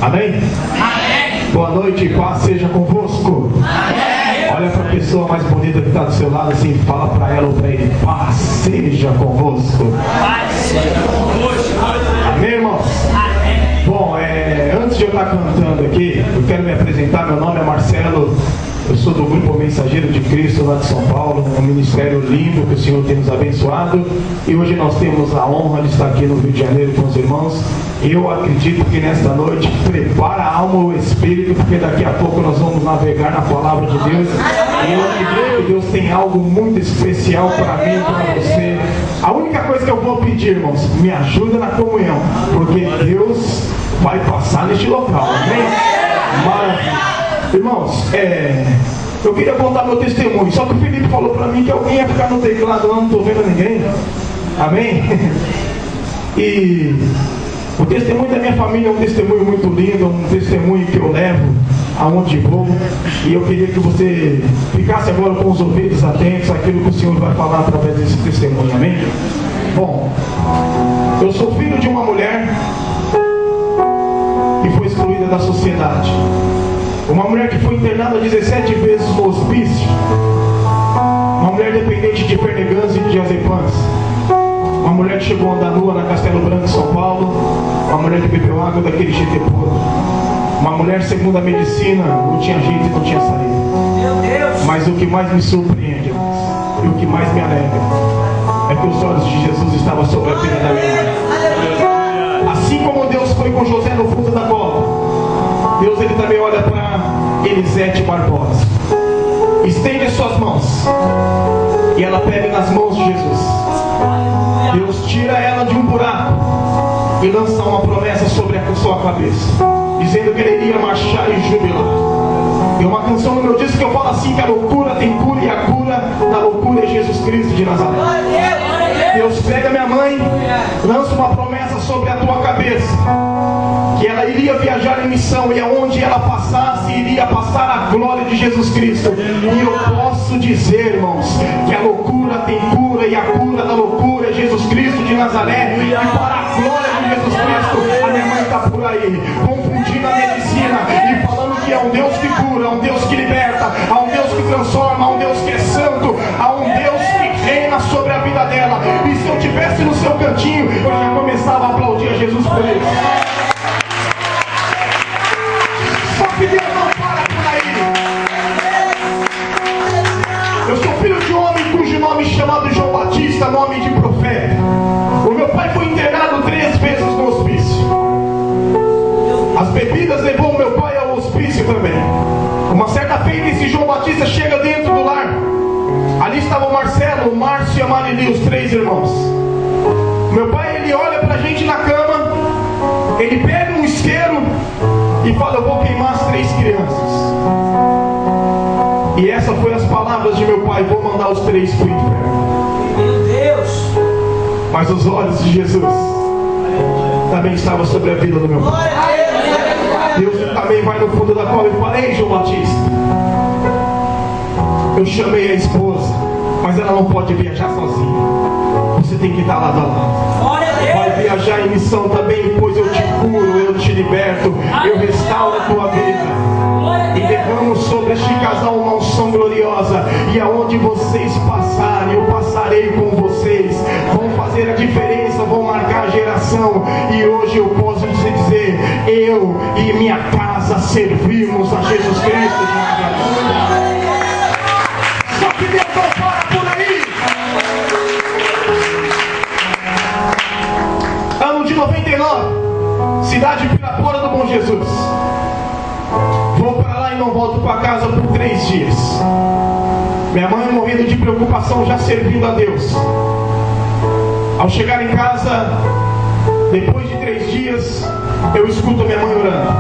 Amém? Amém. Boa noite, paz seja convosco. Amém. Olha para a pessoa mais bonita que está do seu lado assim, fala para ela ou para ele: paz seja convosco. Paz seja convosco. Amém, irmãos? Amém. Bom, antes de eu estar cantando aqui, eu quero me apresentar. Meu nome é Marcelo. Eu sou do Grupo Mensageiro de Cristo lá de São Paulo, um ministério lindo que o Senhor tem nos abençoado. E hoje nós temos a honra de estar aqui no Rio de Janeiro com os irmãos. Eu acredito que nesta noite, prepara a alma e o espírito, porque daqui a pouco nós vamos navegar na palavra de Deus. E eu acredito que Deus tem algo muito especial para mim e para você. A única coisa que eu vou pedir, irmãos, me ajuda na comunhão, porque Deus vai passar neste local. Amém? Maravilha. Irmãos, eu queria contar meu testemunho, só que o Felipe falou para mim que alguém ia ficar no teclado, não estou vendo ninguém. Amém? E o testemunho da minha família é um testemunho muito lindo, um testemunho que eu levo aonde vou. E eu queria que você ficasse agora com os ouvidos atentos àquilo que o Senhor vai falar através desse testemunho. Amém? Bom, eu sou filho de uma mulher que foi excluída da sociedade. Uma mulher que foi internada 17 vezes no hospício. Uma mulher dependente de Fernegans e de diazepams. Uma mulher que chegou a andar nua na Castelo Branco de São Paulo. Uma mulher que bebeu água daquele GT podre. Uma mulher, segundo a medicina, não tinha jeito e não tinha saída. Meu Deus. Mas o que mais me surpreende, e o que mais me alegra, é que os olhos de Jesus estavam sobre a vida da minha mãe. Assim como Deus foi com José no fundo da cova, Deus ele também olha para Elisete Barbosa. Estende suas mãos. E ela pega nas mãos de Jesus. Deus tira ela de um buraco e lança uma promessa sobre a sua cabeça, dizendo que ele iria marchar e jubilar. Tem uma canção no meu disco que eu falo assim, que a loucura tem cura, e a cura da loucura é Jesus Cristo de Nazaré. Deus pega minha mãe, lança uma promessa sobre a tua cabeça, que ela iria viajar em missão, e aonde ela passasse, iria passar a glória de Jesus Cristo. E eu posso dizer, irmãos, que a loucura tem cura, e a cura da loucura é Jesus Cristo de Nazaré. E para a glória de Jesus Cristo, a minha mãe está por aí, confundindo a medicina e falando que há um Deus que cura, há um Deus que liberta, há um Deus que transforma, há um Deus que é santo, há um Deus que reina sobre a vida dela. E se eu estivesse no seu cantinho, eu já começava a aplaudir a Jesus por isso. Só que Deus não para por aí. Eu sou filho de um homem cujo nome é chamado João Batista, nome de profeta. O meu pai foi internado 3 vezes no hospício. As bebidas levou o meu pai ao hospício também. Uma certa feita, esse João Batista chega dentro do lar. Ali estava o Marcelo, o Márcio e a Marili, os 3 irmãos. Meu pai, ele olha pra gente na cama, ele pega um isqueiro e fala: eu vou queimar as 3 crianças. E essa foi as palavras de meu pai: vou mandar os 3 para o inferno. Meu Deus. Mas os olhos de Jesus também estavam sobre a vida do meu pai. Deus também vai no fundo da cova e fala: ei, João Batista, eu chamei a esposa, mas ela não pode viajar sozinha. Você tem que estar lado a lado. Vai viajar em missão também, pois eu te curo, eu te liberto, eu restauro a tua vida. E derramo sobre este casal uma unção gloriosa. E aonde vocês passarem, eu passarei com vocês. Vão fazer a diferença, vão marcar a geração. E hoje eu posso te dizer: eu e minha casa servimos a Jesus Cristo de Nazaré. Só que Deus não para por aí. Ano de 99, cidade de Pirapora do Bom Jesus. Vou para lá e não volto para casa por 3 dias. Minha mãe morrendo de preocupação, já servindo a Deus. Ao chegar em casa, depois de 3 dias, eu escuto minha mãe orando.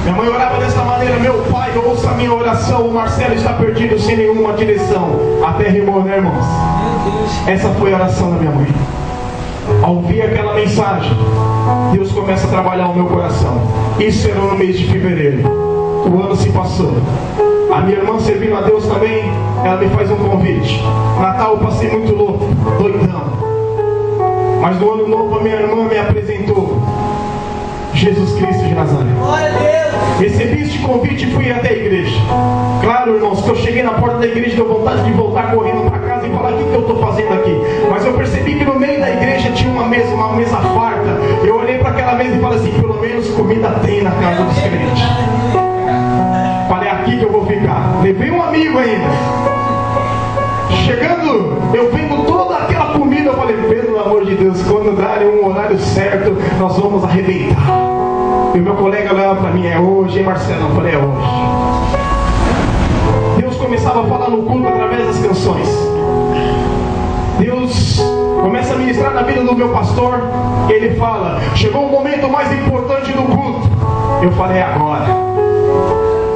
Minha mãe orava dessa maneira: meu pai, ouça a minha oração, o Marcelo está perdido sem nenhuma direção. Até rimou, né, irmãos? Essa foi a oração da minha mãe. Ao ouvir aquela mensagem, Deus começa a trabalhar o meu coração. Isso era no mês de fevereiro. O ano se passou. A minha irmã, servindo a Deus também, ela me faz um convite. Natal eu passei muito louco, doidão. Mas no ano novo a minha irmã me apresentou Jesus Cristo de Nazaré. Recebi este convite e fui até a igreja. Claro, irmãos, que eu cheguei na porta da igreja, deu vontade de voltar correndo para casa e falar: o que eu estou fazendo aqui? Mas eu percebi que no meio da igreja tinha uma mesa farta. Eu olhei para aquela mesa e falei assim: pelo menos comida tem na casa dos crentes. Falei: aqui que eu vou ficar. Levei um amigo ainda. Chegando, eu vendo toda aquela comida, eu falei: pelo amor de Deus, quando darem um horário certo, nós vamos arrebentar. E o meu colega olhava para mim: é hoje, hein, Marcelo? Eu falei: é hoje. Deus começava a falar no culto através das canções. Deus começa a ministrar na vida do meu pastor. Ele fala: chegou o momento mais importante do culto. Eu falei: é agora.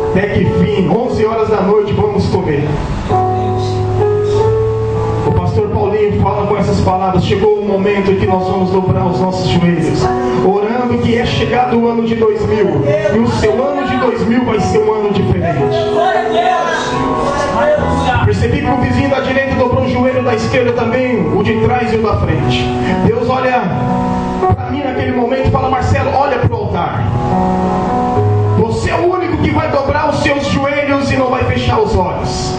Até que fim, 11 horas da noite, vamos comer. O pastor Paulinho fala com essas palavras: chegou o momento em que nós vamos dobrar os nossos joelhos, orando que é chegado o ano de 2000, e o seu ano de 2000 vai ser um ano diferente. Percebi que o vizinho da direita dobrou o joelho da esquerda também, o de trás e o da frente. Deus olha para mim naquele momento e fala: Marcelo, olha para o altar. Você é o único que vai dobrar os seus joelhos e não vai fechar os olhos,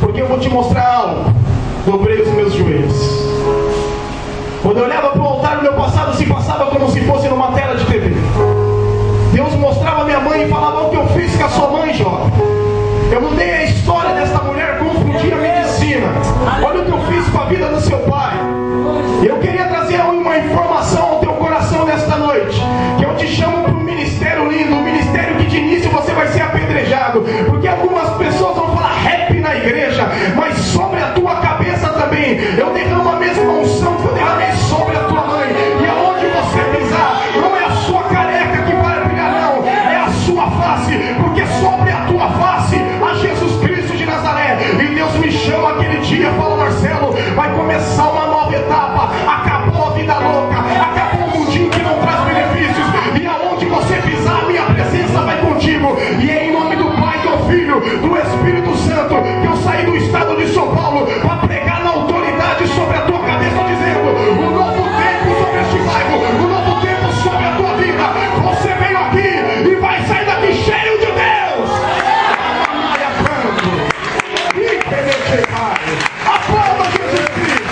porque eu vou te mostrar algo. Dobrei os meus joelhos. Quando eu olhava para o altar, o meu passado se passava como se fosse numa tela de TV. Deus mostrava a minha mãe e falava: o que eu fiz com a sua mãe, jovem. Eu mudei a história desta mulher, confundi a medicina. Olha o que eu fiz com a vida do seu pai. Eu queria trazer uma informação ao teu coração nesta noite, que eu te chamo para um ministério lindo, um ministério que de início você vai ser apedrejado, porque algumas pessoas vão falar rap na igreja, mas sobre a tua cabeça também eu derramo a mesma unção que eu derramei sobre a tua mãe. E aonde você pisar, não é a sua careca que vai brilhar, não, é a sua face, porque sobre a tua face há Jesus Cristo de Nazaré. E Deus me chama aquele dia e fala: Marcelo, vai começar uma nova etapa. Acabou a vida louca, acabou o mundinho que não traz benefícios, e aonde você pisar, a minha presença vai contigo. E é em nome do Pai, do Filho, do Espírito Santo que eu saí do estado de São Paulo para pregar na autoridade sobre a tua cabeça, dizendo: um novo tempo sobre este bairro, um novo tempo sobre a tua vida. Você veio aqui e vai sair daqui cheio de Deus. Aplauda Jesus Cristo.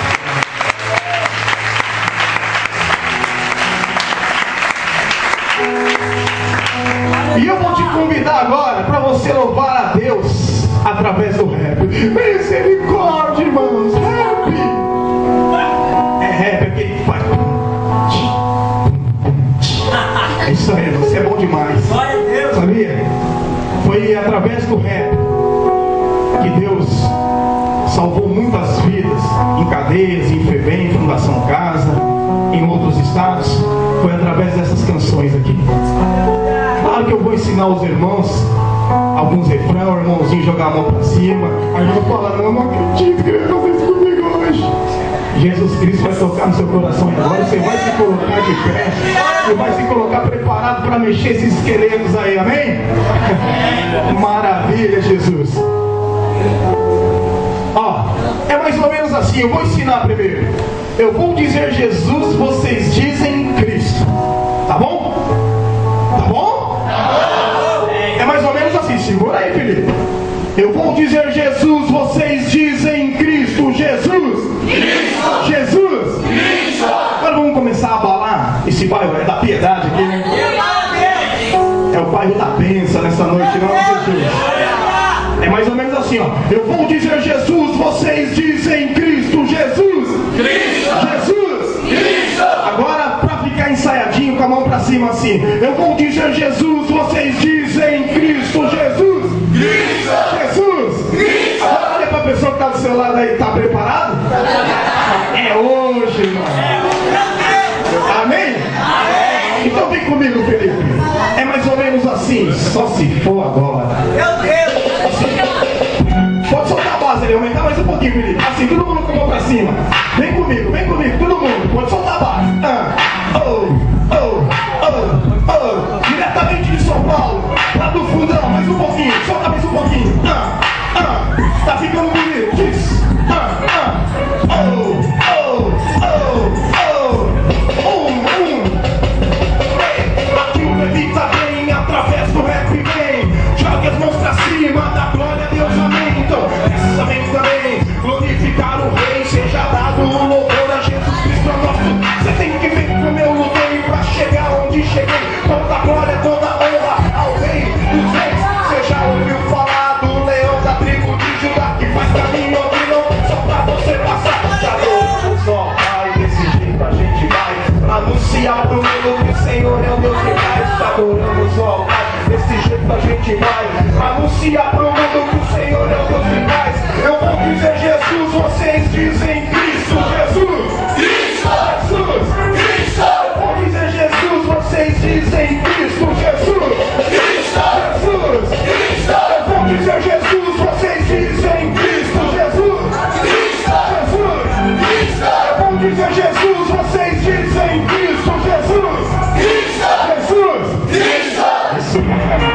E eu vou te convidar agora para você louvar a Deus através do rap. Misericórdia, irmãos. Rap. É rap, aquele que faz. É isso aí, você é bom demais. Sabia? Foi através do rap que Deus salvou muitas vidas em cadeias, em FEBEM, em Fundação Casa, em outros estados. Foi através dessas canções aqui. Claro que eu vou ensinar os irmãos alguns refrões, o irmãozinho jogar a mão para cima. A irmã fala: não acredito que ele vai fazer isso comigo hoje. Jesus Cristo vai tocar no seu coração agora. Você vai se colocar de pé, você vai se colocar preparado para mexer esses esqueletos aí, amém? Maravilha, Jesus. Ó, é mais ou menos assim. Eu vou ensinar primeiro. Eu vou dizer Jesus, vocês dizem Cristo. Tá bom? Tá bom? É mais ou menos assim. Segura aí, Felipe. Eu vou dizer Jesus, vocês dizem Cristo. Jesus. Cristo. Jesus. Cristo. Agora vamos começar a abalar esse bairro. É da piedade aqui, né? É o bairro da bênção nessa noite, não é, Jesus? É mais ou menos assim, ó. Eu vou dizer Jesus, vocês dizem Cristo. Jesus. Cristo. Jesus. Cristo. Agora, para ficar ensaiadinho com a mão para cima assim. Eu vou dizer Jesus, vocês dizem Cristo. Jesus. Cristo. Jesus. Cristo. Agora olha para a pessoa que está do seu lado aí. Está preparado? É hoje, irmão. Amém? Então vem comigo, Felipe. É mais ou menos assim. Só se for agora. Meu Deus. Pode soltar a base ali, aumentar mais um pouquinho, Felipe. Assim, todo mundo com a mão pra cima. Vem comigo, todo mundo. Pode soltar a base. Diretamente de São Paulo, lá do fundão, mais um pouquinho. Solta mais um pouquinho. Tá ficando bonito. Diz. Aqui o Meu Deus, que mais adoramos o altar. Desse jeito a gente vai anunciar pro mundo que o Senhor é o Deus de paz. Eu vou dizer Jesus, vocês dizem Cristo, Jesus, Cristo, Jesus, Cristo. Eu vou dizer Jesus, vocês dizem Cristo, Jesus, Cristo, Jesus, Cristo. Eu vou dizer Jesus, vocês dizem Cristo, Jesus, Cristo, Jesus, Cristo. Eu vou dizer Jesus, vocês dizem Cristo, Jesus, Cristo, Jesus, Cristo. Isso mesmo.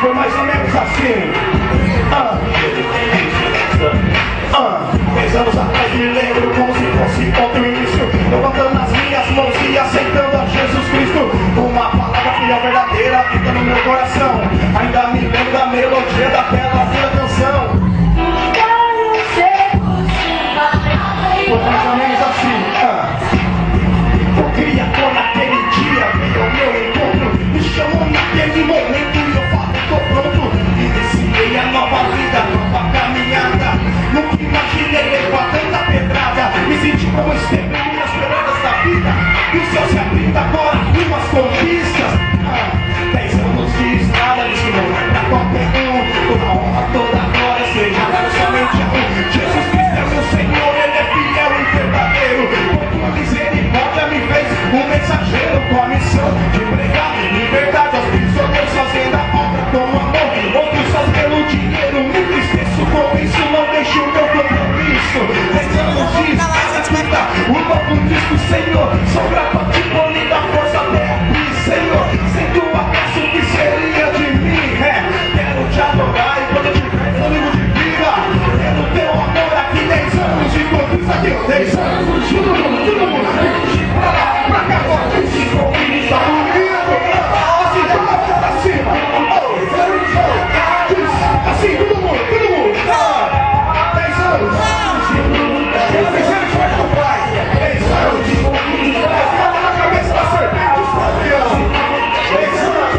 Foi mais ou menos assim. 10 anos atrás me lembro como se fosse ontem o início, levantando as minhas mãos e aceitando a Jesus Cristo. Uma palavra fiel verdadeira fica no meu coração. Ainda me lembro da melodia daquela linda canção. Foi mais ou menos assim. O Criador naquele dia veio ao meu encontro, me chamou naquele momento e eu falei, tô pronto. Iniciei a nova vida, nova caminhada. Nunca imaginei levar tanta pedrada. Me senti como esteve em minhas pedradas da vida, e o céu se abrindo agora com umas conquistas. 10 anos de estrada, isso não é pra qualquer um. Toda honra, toda glória seja somente a um. Jesus Cristo é meu Senhor, Ele é fiel e verdadeiro. Com tua misericórdia me fez um mensageiro com a missão de pregar liberdade aos prisioneiros, fazendo a obra com amor. Outros só pelo dinheiro, me entristeço com isso, não deixo o meu compromisso. 10 anos de escuta o novo disco, Senhor. Sou grato a ti por me dar força até aqui, Senhor. Sem tua graça, o que seria de mim? Quero te adorar e quando eu te vejo no livro de vida, quero teu amor aqui. 10 anos de conquista aqui, 10 anos de todo mundo pra cá, de conquista, bonito. Assim, joga pra cima. Assim, todo mundo. 10 anos. 10 anos vai comprar. 10 anos de conquista. Bota na cabeça da serpente, escorpião. 10 anos.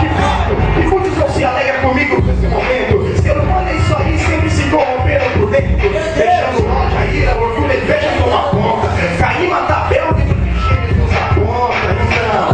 Que fato, e muitos não se alegram comigo nesse momento. Eu não falei só isso, sempre se corromperam por dentro, deixando ódio, a ira, orgulho e inveja tomar conta. Caí na tabela dentro de gêmeos nos aponta. Então,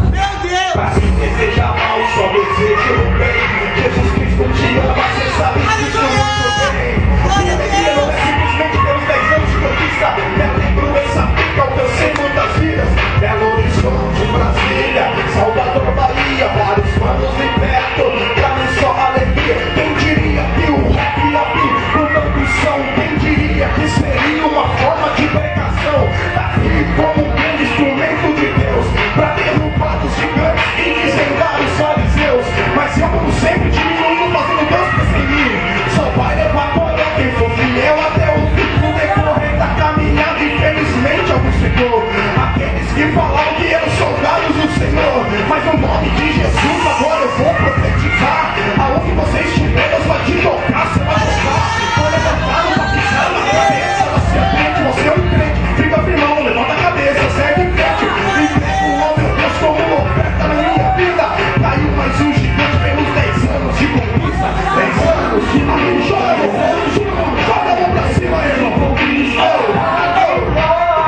pra se desejar mal, só desejo o bem. Jesus Cristo te ama, você sabe disso muito bem. Minha alegria não é simplesmente pelos 10 anos de conquista. Eu lembro essa pica, alcancei muitas vidas. Belo Horizonte, Brasília, Salvador, Bahia, vários manos de perto. Pra mim só alegria. Quem diria que o rap ia vir mudando o som? Quem diria que seria uma forma de pregação? Daqui como um grande instrumento de Deus, pra derrubar os gigantes e desvendar os fariseus. Mas eu, como sempre, diminuindo, fazendo Deus crescer em mim. Só vai levar coroa quem for fiel até o fim. No decorrer da caminhada, infelizmente, alguns ficou. Aqueles que falavam que eram soldados do Senhor. Mas no nome de Jesus, agora eu vou profetizar. Aonde você estiver, Deus vai te tocar, você vai tocar. Vou levantar uma pisada na cabeça da serpente. Você é um crente, fica firmão, levanta a cabeça, segue em frente. Entrego, oh meu Deus, como oferta na minha vida. Caiu mais um gigante pelos 10 anos de conquista. 10 anos de amém, joga a mão pra cima, irmão.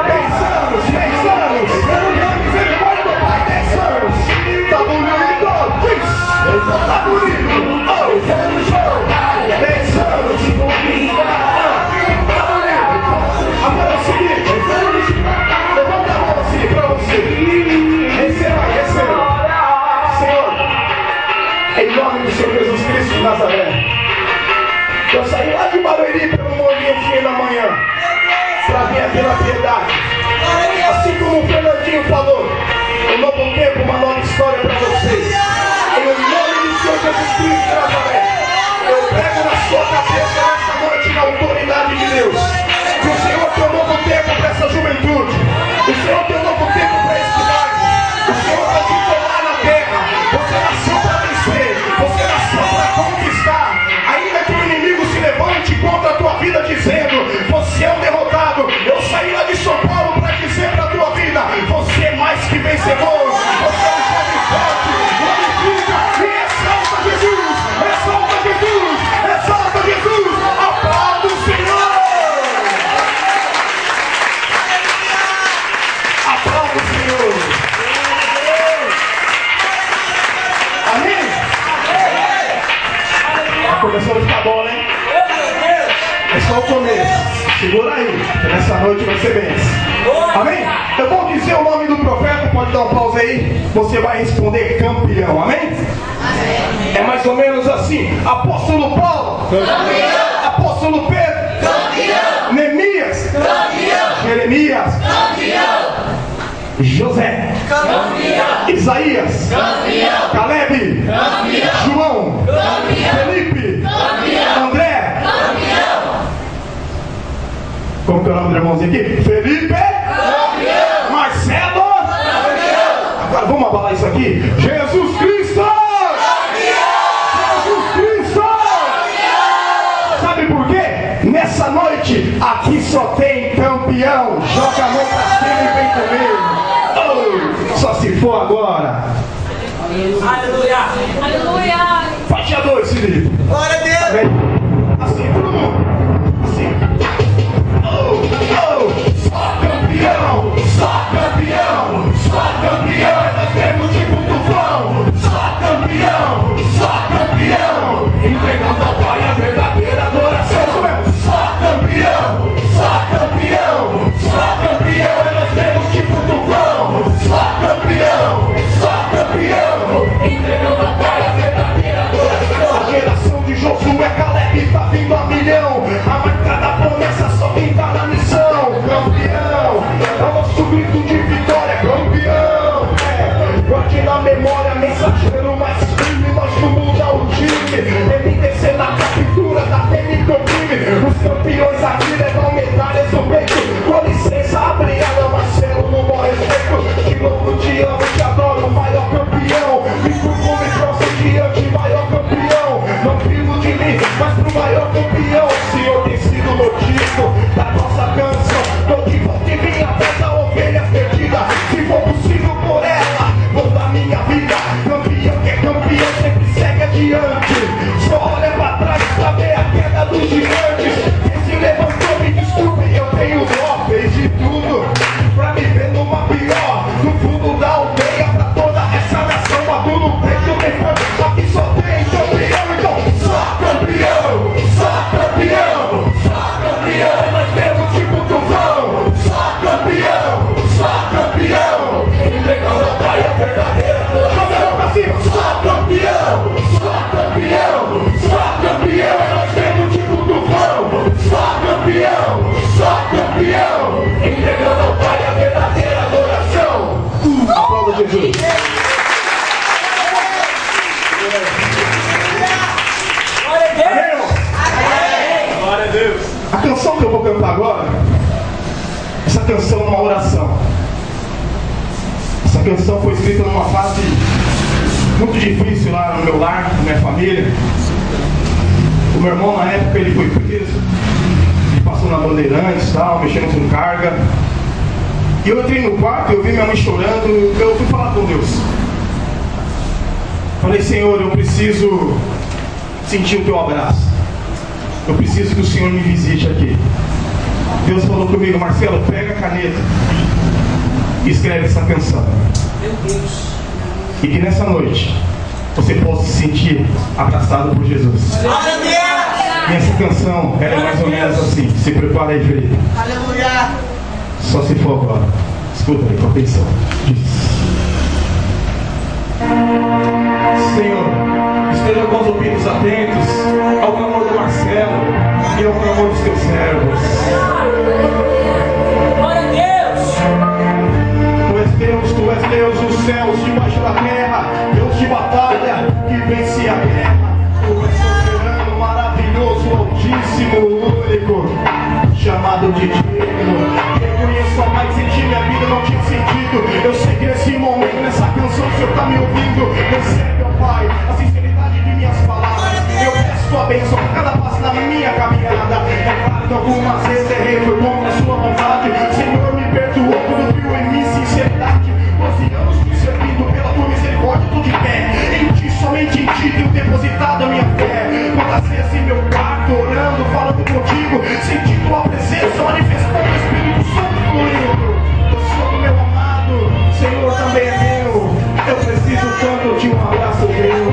10 anos, 10 anos. Misericórdia do Pai, 10 anos. Tá bonito, tá bonito. 10 anos de conquista. Tá bonito. Agora é o seguinte, levanta a mão assim pra você. Receba. Senhor, em nome do Senhor Jesus Cristo de Nazaré, eu saí lá de Barueri pelo Molinho da manhã pra vir aqui na Piedade. Assim como o Fernandinho falou, um novo tempo, uma nova história pra vocês. Em nome do Senhor Jesus Cristo de Nazaré, eu pego na sua cabeça nessa noite na autoridade de Deus. Que o Senhor tem um novo tempo pra essa juventude. O Senhor tem um novo tempo pra esse bairro. O Senhor vai te colar na terra. Você nasceu pra vencer. Você nasceu pra conquistar. Ainda que o inimigo se levante contra a tua vida dizendo: você é um derrotado. Eu saí lá de São Paulo pra dizer pra tua vida: você é mais que vencedor. Você é um jovem forte. Glorifica e exalta Jesus. Exalta Jesus. Exalta Jesus. Aplauda o Senhor. Segura aí, nessa noite vai ser bênção. Amém? Eu vou dizer o nome do profeta, pode dar um pause aí. Você vai responder campeão, amém? Amém. É mais ou menos assim: Apóstolo Paulo, campeão. Apóstolo Pedro, campeão. Neemias, campeão. Jeremias, campeão. José, campeão. Isaías, campeão. Caleb, campeão. João, campeão. Felipe, campeão. André, campeão. Como que é o nome do irmãozinho aqui? Felipe, campeão. Marcelo, campeão. Agora vamos abalar isso aqui. Jesus Cristo, campeão. Jesus Cristo, campeão. Sabe por quê? Nessa noite aqui só tem campeão. Joga a mão pra cima e vem comigo. Só se for agora. Aleluia. Aleluia. Faixa 2, Felipe. Glória a Deus. Assim, todo mundo. Assim. Só campeão. Só campeão. Só campeão. Nós temos de tufão. Só campeão. Só campeão. Entregando ao Pai a verdadeira adoração. Só campeão. Só campeão. Só campeão. Nós temos de tufão. Só campeão. Só campeão. Entregando ao Pai a verdadeira adoração. A geração de Josué, Caleb tá vindo a milhão. A marca da promessa só quem tá na missão. Campeão. É o nosso grito de vitória. Campeão. Guarde na memória, mensageiro mais firme. Nós vamos mudar o time. MDC na captura da Temicopime. Os campeões aqui levam medalhas no peito. Com licença, Adriana, Marcelo, no maior respeito. De novo te amo, te adoro, o maior campeão. Vivo como e próximo diante, maior campeão. Não vivo de mim, mas pro maior campeão. O Senhor tem sido motivo da nossa canção. Tô de volta e vim atrás da ovelha perdida. Se for possível por ela, vou dar minha vida. Campeão que é campeão sempre segue adiante. Só olha pra trás pra ver a queda dos gigantes. Quem se levantou, me desculpe, eu tenho dó. Fez de tudo pra me ver numa pior. No fundo da aldeia pra toda essa nação. Bato no peito, tem fome, aqui só tem campeão. Então, só campeão, só campeão, só campeão. Nós temos tipo tufão. Só campeão, só campeão. Entregando ao Pai a verdadeira. Joga a mão pra cima. Só campeão, só campeão, só campeão. Nós temos tipo tufão. Só campeão, só campeão. Entregando ao Pai a verdadeira adoração. Aplauda Jesus. Glória a Deus. Glória a Deus. A canção que eu vou cantar agora, essa canção é uma oração. Essa canção foi escrita numa fase muito difícil lá no meu lar, na minha família. O meu irmão, na época, ele foi preso. Ele passou na Bandeirantes e tal, mexendo com carga. E eu entrei no quarto, eu vi minha mãe chorando. Eu fui falar com Deus. Falei, Senhor, eu preciso sentir o teu abraço. Eu preciso que o Senhor me visite aqui. Deus falou comigo, Marcelo, pega a caneta e escreve essa canção. Meu Deus. E que nessa noite você possa se sentir abraçado por Jesus. Glória a Deus. E essa canção, ela é mais ou menos assim. Se prepara aí, filho. Aleluia. Só se for agora. Escuta aí, com atenção. Diz. Senhor, esteja com os ouvidos atentos ao clamor do Marcelo e ao clamor dos teus servos. Glória a Deus. Tu és Deus dos céus, debaixo da terra, Deus de batalha, que vence a guerra. Tu és soberano, maravilhoso, altíssimo, único, chamado de digno. Reconheço a mais em ti, minha vida não tinha sentido. Eu sei que nesse momento, nessa canção, o Senhor está me ouvindo. Recebe, ó Pai, a sinceridade de minhas palavras. Eu peço tua bênção por cada passo da minha caminhada. É claro que algumas vezes errei, foi contra a sua vontade. Senhor, me perdoou quando viu em mim sinceridade. 12 anos te servindo pela tua misericórdia, tô de pé. Em ti, somente em ti, tenho depositado a minha fé. Quantas vezes em meu quarto, orando, falando contigo, senti tua presença, manifestando o Espírito Santo fluindo. Eu sou meu amado, Senhor também é meu. Eu preciso tanto de um abraço teu.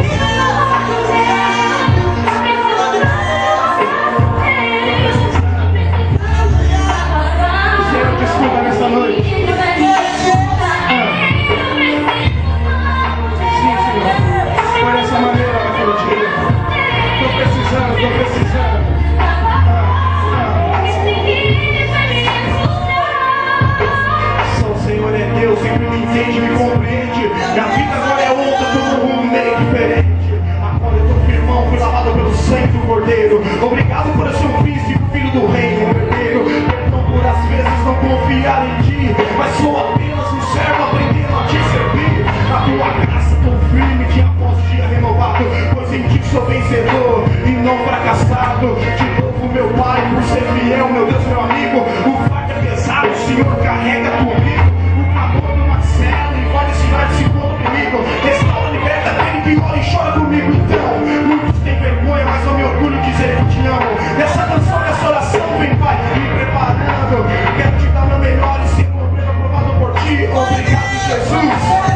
Sou apenas um servo aprendendo a te servir. A tua graça tão firme, dia após dia renovado, pois em ti sou vencedor e não fracassado. De novo, meu Pai, por ser fiel, meu Deus, meu amigo. O fardo é pesado, o Senhor carrega comigo. O clamor do Marcelo invade a cidade, se encontra comigo. Restaura, liberta aquele que ora e chora comigo. Então, muitos têm vergonha, mas eu me orgulho de dizer que te amo. Essa canção, essa oração, vem, Pai, me preparando. Quero te dar meu melhor e ser completo, aprovado por ti. Obrigado, Jesus,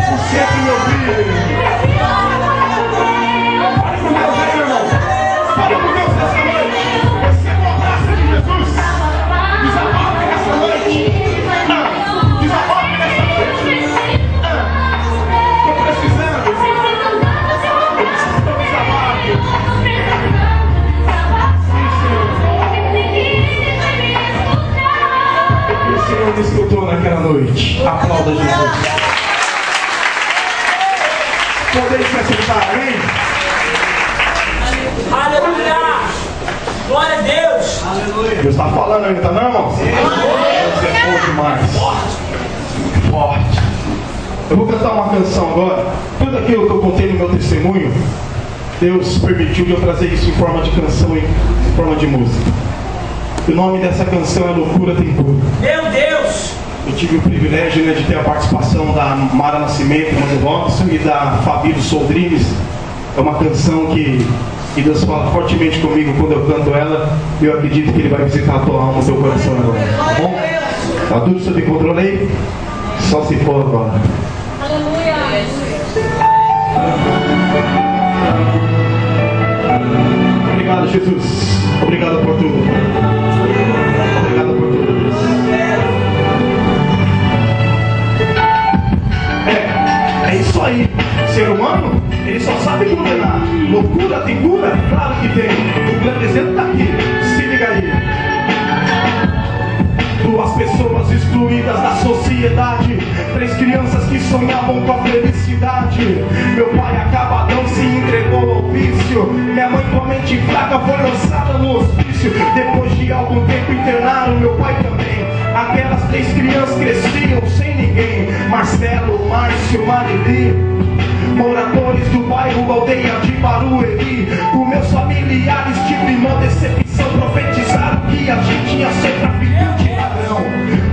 por sempre me ouvir. Fale com Deus aí, meu irmão. Fale com Deus nessa noite. Receba a graça de Jesus. Desabafe nessa noite. Desabafe nessa noite. Estou precisando. Desabafe. O Senhor me escutou naquela noite. Aplauda Jesus. Podemos se assentar, amém? Aleluia! Glória a Deus! Aleluia! Deus está falando ainda, tá não, irmão? Deus é bom demais. Forte. Eu vou cantar uma canção agora. Tudo aquilo que eu contei no meu testemunho, Deus permitiu de eu trazer isso em forma de canção, em forma de música. O nome dessa canção é Loucura Tem Cura. Meu Deus! Eu tive o privilégio, né, de ter a participação da Mara Nascimento, do Robson, e da Fabi do Soldrines. É uma canção que Deus fala fortemente comigo quando eu canto ela. E eu acredito que Ele vai visitar a tua alma, o teu coração agora. Tá bom? Tá tudo sob controle aí? Só se for agora. Aleluia! Obrigado, Jesus. Obrigado por tudo. Obrigado por tudo. É isso aí. Ser humano, ele só sabe condenar. Loucura tem cura? Claro que tem. O grande exemplo está aqui. Se liga aí. Duas pessoas excluídas da sociedade. Três crianças que sonhavam com a felicidade. Meu pai acabadão se entregou ao vício. Minha mãe com a mente fraca foi lançada no hospício. Depois de algum tempo internaram meu pai também. Aquelas três crianças cresciam sem ninguém. Marcelo, Márcio, Marili, moradores do bairro Aldeia de Barueri. Com meus familiares tive uma decepção. Profetizaram que a gente ia ser traficante ladrão.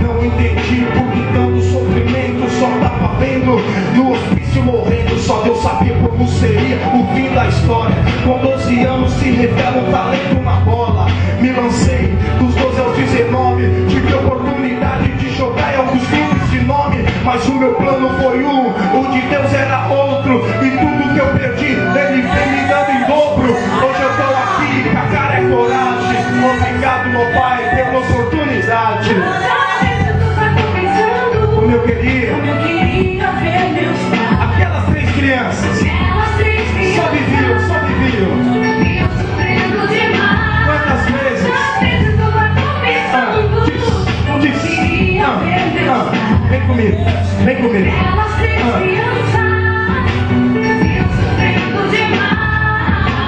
Não entendi por que tanto sofrimento. Só tava vendo no hospício morrendo. Só Deus sabia como seria o fim da história. Com 12 anos se revela um talento na bola. Me lancei dos 12 aos 19. Tive a oportunidade de jogar em alguns clubes de nome. Mas o meu plano foi o de Deus era outro. E tudo que eu perdi, Ele vem me dando em dobro. Hoje eu tô aqui, a cara é coragem. Obrigado, meu Pai, pela oportunidade. Como eu queria ver meus pais. Aquelas três crianças só viviam. Quantas vezes? Vem comigo.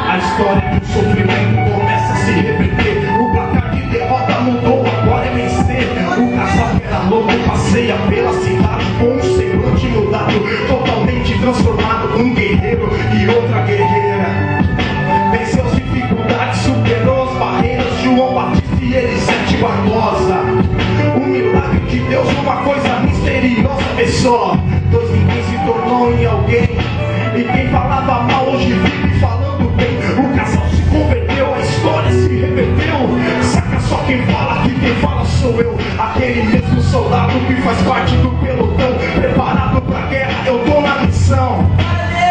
A história do sofrimento começa a se repetir. O placar de derrota mudou, agora é vencer. O casal que era louco passeia pela cidade com um semblante mudado, totalmente transformado. Um guerreiro e outra guerreira. Venceu as dificuldades, superou as barreiras. João Batista e Elisete Barbosa. Um milagre de Deus, uma coisa misteriosa. Vê só, ninguém se tornou em alguém. E quem falava mal hoje vive falando bem. O casal se converteu, a história se reverteu. Saca só quem fala, que quem fala sou eu. Aquele mesmo soldado que faz parte do pelotão. Preparado pra guerra, eu tô na missão.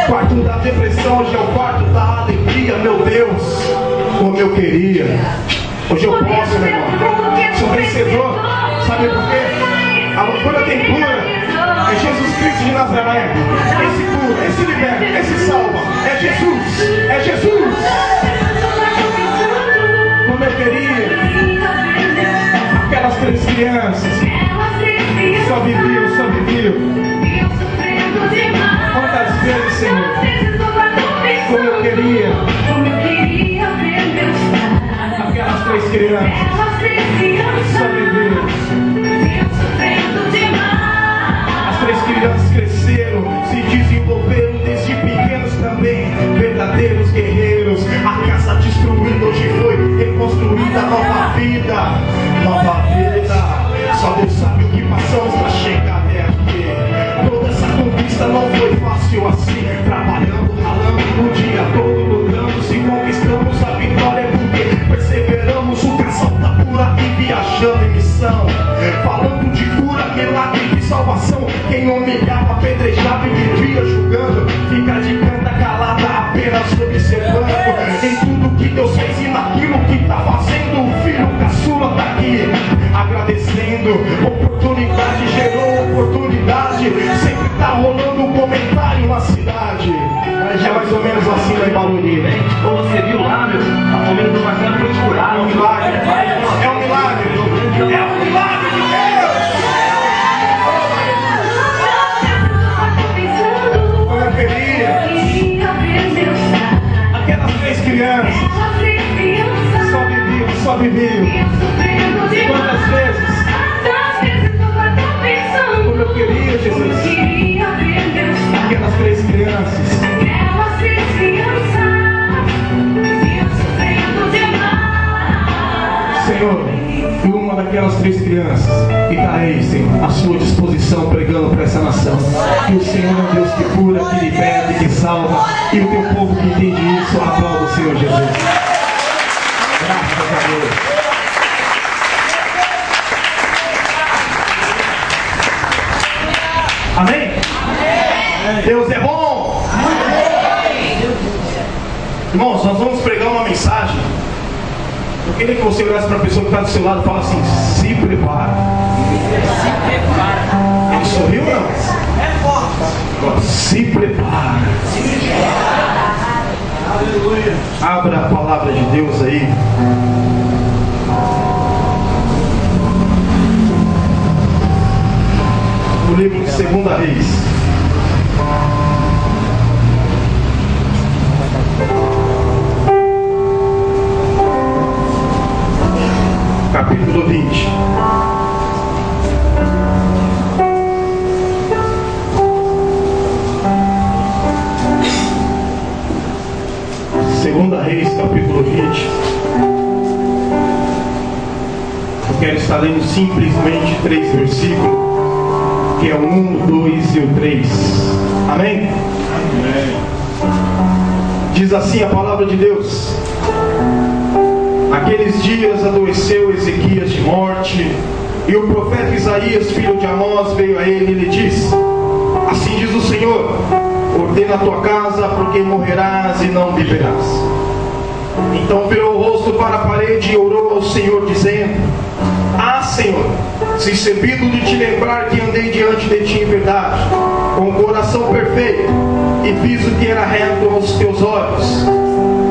Quarto da depressão, hoje é o quarto da alegria. Meu Deus, como eu queria. Hoje eu posso, meu irmão. Sou vencedor. Sabe por quê? A loucura tem cura. É Jesus Cristo de Nazaré. Esse cura, esse liberta, esse salva. É Jesus. É Jesus. Como eu queria. Aquelas três crianças só viviam. Quantas vezes, Senhor? Como eu queria. Aquelas três crianças só viviam. quem humilhava, apedrejava e vivia julgando, fica de canta calada, apenas observando. Em tudo que Deus fez e naquilo que está fazendo, o filho caçula está aqui, agradecendo. Oportunidade gerou oportunidade, sempre está rolando um comentário na cidade. É mais ou menos assim lá em Barueri, né? Ou você viu lá, meu, a família do Marcelo foi curada. É um milagre, é um milagre, é um milagre de Deus. Como eu queria, aquelas 3 crianças só viviam. Quantas vezes? Como eu queria, Jesus. Aquelas 3 crianças. Senhor, e uma daquelas 3 crianças que está aí, Senhor, à sua disposição, pregando para essa nação. Que o Senhor é um Deus que cura, que liberta, que salva. E o teu povo que entende isso, aplauda o Senhor Jesus. Graças a Deus. Amém? Deus é bom. Irmãos, nós vamos pregar uma mensagem. Eu queria que você olhasse para a pessoa que está do seu lado e fala assim: se prepara. Ele sorriu ou não? É forte. Se prepara. Aleluia. Abra a palavra de Deus aí. No livro de 2 Reis. Capítulo 20. Segunda Reis, capítulo 20. Eu quero estar lendo simplesmente 3 versículos, que é o 1, 2 e o 3. Amém? Amém. Diz assim a palavra de Deus: Naqueles dias adoeceu Ezequias de morte, e o profeta Isaías, filho de Amós, veio a ele e lhe disse: Assim diz o Senhor, ordena a tua casa, porque morrerás e não viverás. Então virou o rosto para a parede e orou ao Senhor, dizendo: Ah, Senhor, se servido de te lembrar que andei diante de ti em verdade, com o coração perfeito, e fiz o que era reto aos teus olhos.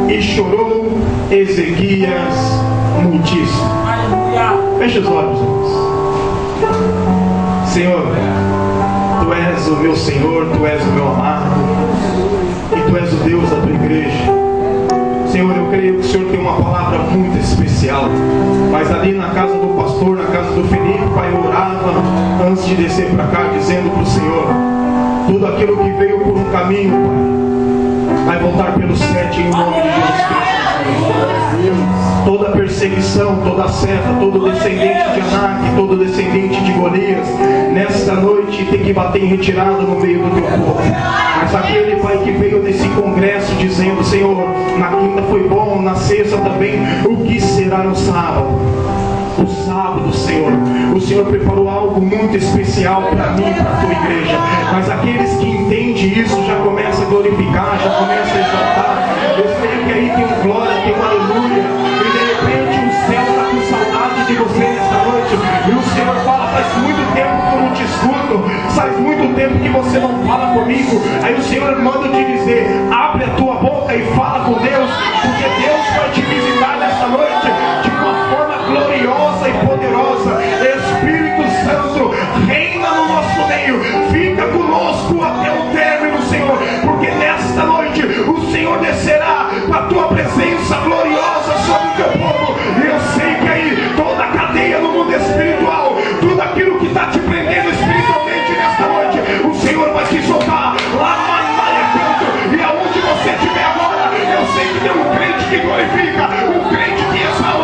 E chorou Ezequias muitíssimo. Feche os olhos, irmãos. Senhor, Tu és o meu Senhor, Tu és o meu amado, e Tu és o Deus da Tua igreja. Senhor, eu creio que o Senhor tem uma palavra muito especial. Mas ali na casa do pastor, na casa do Felipe, Pai, eu orava antes de descer para cá, dizendo para o Senhor: tudo aquilo que veio por um caminho, Pai, vai voltar pelos 7 em nome de Jesus Cristo. Toda perseguição, toda seta, todo descendente de Anak, todo descendente de Golias, nesta noite tem que bater em retirada no meio do teu povo. Mas aquele, Pai, que veio desse congresso dizendo: Senhor, na quinta foi bom, na sexta também, o que será no sábado? O sábado, Senhor, o Senhor preparou algo muito especial para mim, para a tua igreja. Mas aqueles que entendem isso já começam a glorificar, já começam a exaltar. Eu sei que aí tem um glória, tem um aleluia, e de repente o céu está com saudade de você nesta noite. E o Senhor fala: faz muito tempo que eu não te escuto, faz muito tempo que você não fala comigo. Aí o Senhor manda te dizer: abre a tua boca e fala com Deus, porque Deus vai te visitar nesta noite de uma forma gloriosa e poderosa. Espírito Santo, reina no nosso meio, fica conosco até o término, Senhor, porque nesta noite o Senhor descerá com a tua presença gloriosa sobre o teu povo. E eu sei que aí toda a cadeia no mundo espiritual, tudo aquilo que está te prendendo espiritualmente nesta noite, o Senhor vai te soltar lá na Maia Canto. E aonde você estiver agora, eu sei que tem um crente que glorifica, um crente que exalta.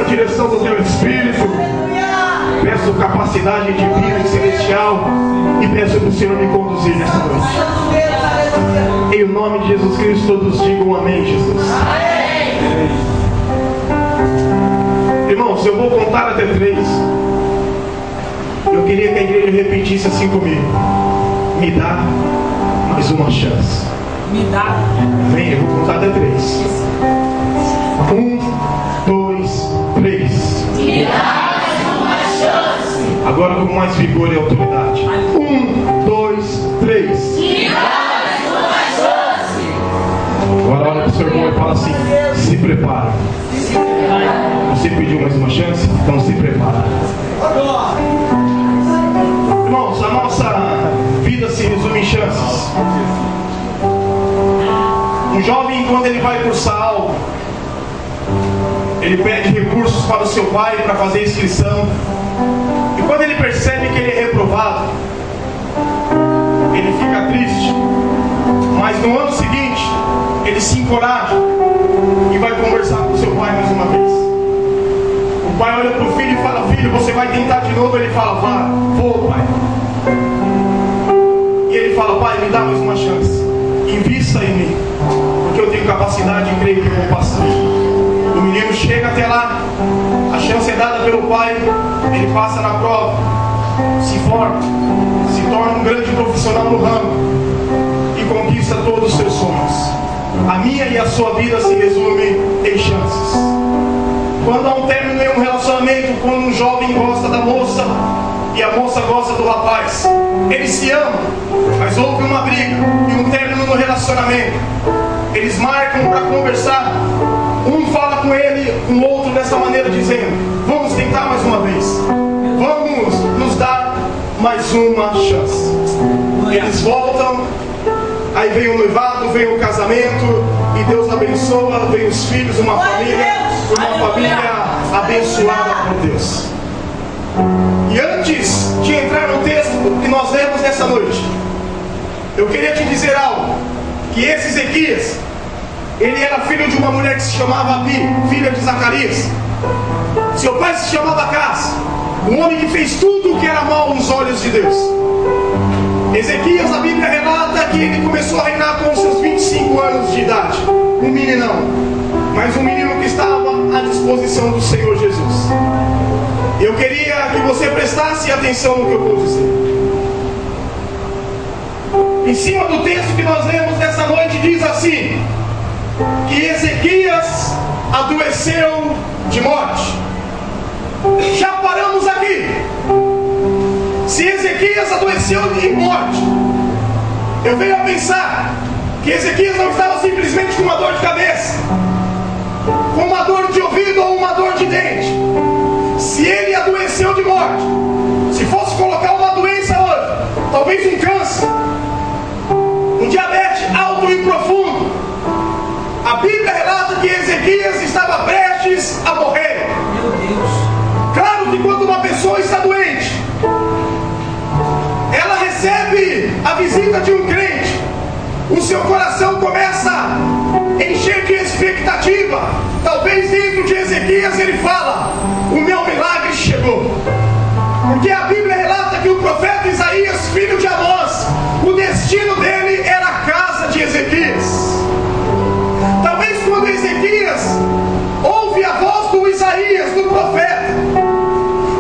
a direção do teu Espírito. Peço capacidade divina e celestial. E peço para o Senhor me conduzir nessa noite. Em nome de Jesus Cristo, todos digam amém, Jesus. Irmãos, eu vou contar até 3. Eu queria que a igreja repetisse assim comigo. Me dá mais uma chance. Me dá. Vem, eu vou contar até 3. 1, 2, 3. Me dá mais uma chance. Agora com mais vigor e autoridade. 1, 2, 3. Me dá mais uma chance. Agora olha para o seu irmão e fala assim: se prepara. Você pediu mais uma chance? Então se prepara. Irmãos, a nossa vida se resume em chances. Um jovem, quando ele vai cursar algo, ele pede recursos para o seu pai para fazer a inscrição. E quando ele percebe que ele é reprovado, ele fica triste. Mas no ano seguinte, ele se encoraja e vai conversar com o seu pai mais uma vez. O pai olha para o filho e fala: filho, você vai tentar de novo? Ele fala: vou, pai. E ele fala: pai, me dá mais uma chance. Invista em mim, porque eu tenho capacidade e creio que vou passar. O menino chega até lá, a chance é dada pelo pai, ele passa na prova, se forma, se torna um grande profissional no ramo e conquista todos os seus sonhos. A minha e a sua vida se resume em chances. Quando há um término em um relacionamento, quando um jovem gosta da moça e a moça gosta do rapaz, eles se amam, mas houve uma briga e um término no relacionamento. Eles marcam para conversar. Um fala com ele, com o outro dessa maneira, dizendo: vamos tentar mais uma vez, vamos nos dar mais uma chance. Eles voltam, aí vem o noivado, vem o casamento, e Deus abençoa, vem os filhos, uma família abençoada por Deus. E antes de entrar no texto que nós lemos nessa noite, eu queria te dizer algo, que esse Ezequias, ele era filho de uma mulher que se chamava Abi, filha de Zacarias. Seu pai se chamava Acaz, um homem que fez tudo o que era mal nos olhos de Deus. Ezequias, a Bíblia relata que ele começou a reinar com seus 25 anos de idade. Um meninão, mas um menino que estava à disposição do Senhor Jesus. Eu queria que você prestasse atenção no que eu vou dizer. Em cima do texto que nós lemos nessa noite, diz assim: que Ezequias adoeceu de morte. Já paramos aqui. Se Ezequias adoeceu de morte, eu venho a pensar que Ezequias não estava simplesmente com uma dor de cabeça, com uma dor de ouvido ou uma dor de dente. Se ele adoeceu de morte, se fosse colocar uma doença hoje, talvez um câncer, um diabetes alto e profundo, a Bíblia relata que Ezequias estava prestes a morrer. Meu Deus. Claro que quando uma pessoa está doente, ela recebe a visita de um crente, o seu coração começa a encher de expectativa. Talvez dentro de Ezequias ele fala: o meu milagre chegou. Porque a Bíblia relata que o profeta Isaías, filho de Amós, o destino dele era a casa de Ezequias. Talvez quando Ezequias ouve a voz do Isaías, do profeta,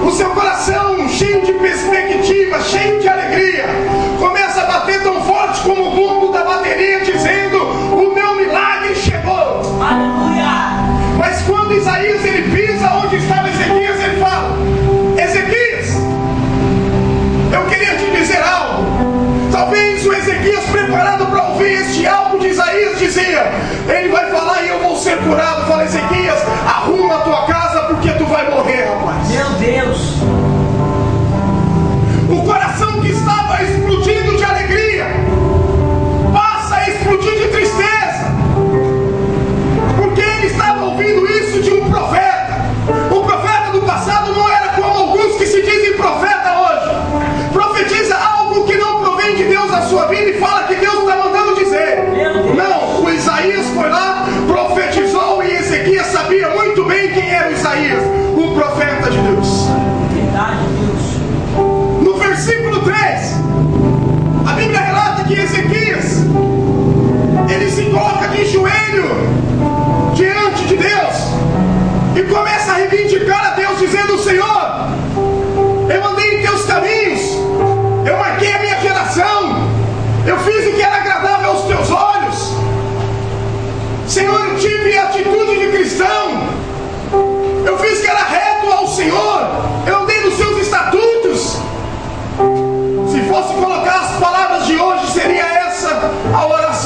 o seu coração cheio de perspectiva, cheio de alegria, começa a bater tão forte como o bumbo da bateria, dizendo: o meu milagre chegou. Aleluia. Mas quando Isaías ele pisa onde estava Ezequias, ele fala: Ezequias, eu queria te dizer algo. Talvez o Ezequias, preparado para ouvir este algo de Isaías, dizia: ele vai falar e eu vou ser curado. Fala: Ezequias, arruma a tua casa porque tu vai morrer, rapaz. Meu Deus. O coração que estava explodindo de alegria passa a explodir de tristeza, porque ele estava ouvindo isso de um profeta. O profeta do passado não era como alguns que se dizem profeta hoje. Profetiza algo que não provém de Deus na sua vida e fala que Deus está mandando dizer. Não, o Isaías foi lá, profetizou, e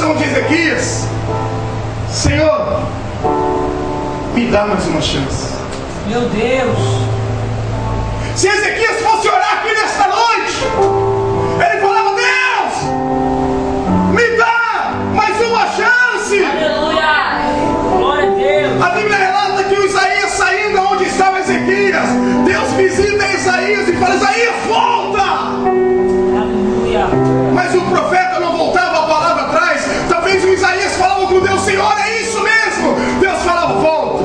oração de Ezequias: Senhor, me dá mais uma chance. Meu Deus. Se Ezequias fosse orar aqui nesta noite, ele falava: Deus, me dá mais uma chance. Aleluia. Glória a Deus. A Bíblia relata que o Isaías, saindo onde estava Ezequias, Deus visita Isaías e fala: Isaías, volta! Aleluia. Mas o profeta não voltava a palavra atrás. Talvez o Isaías falava com Deus: Senhor, é isso mesmo. Deus falava: volta.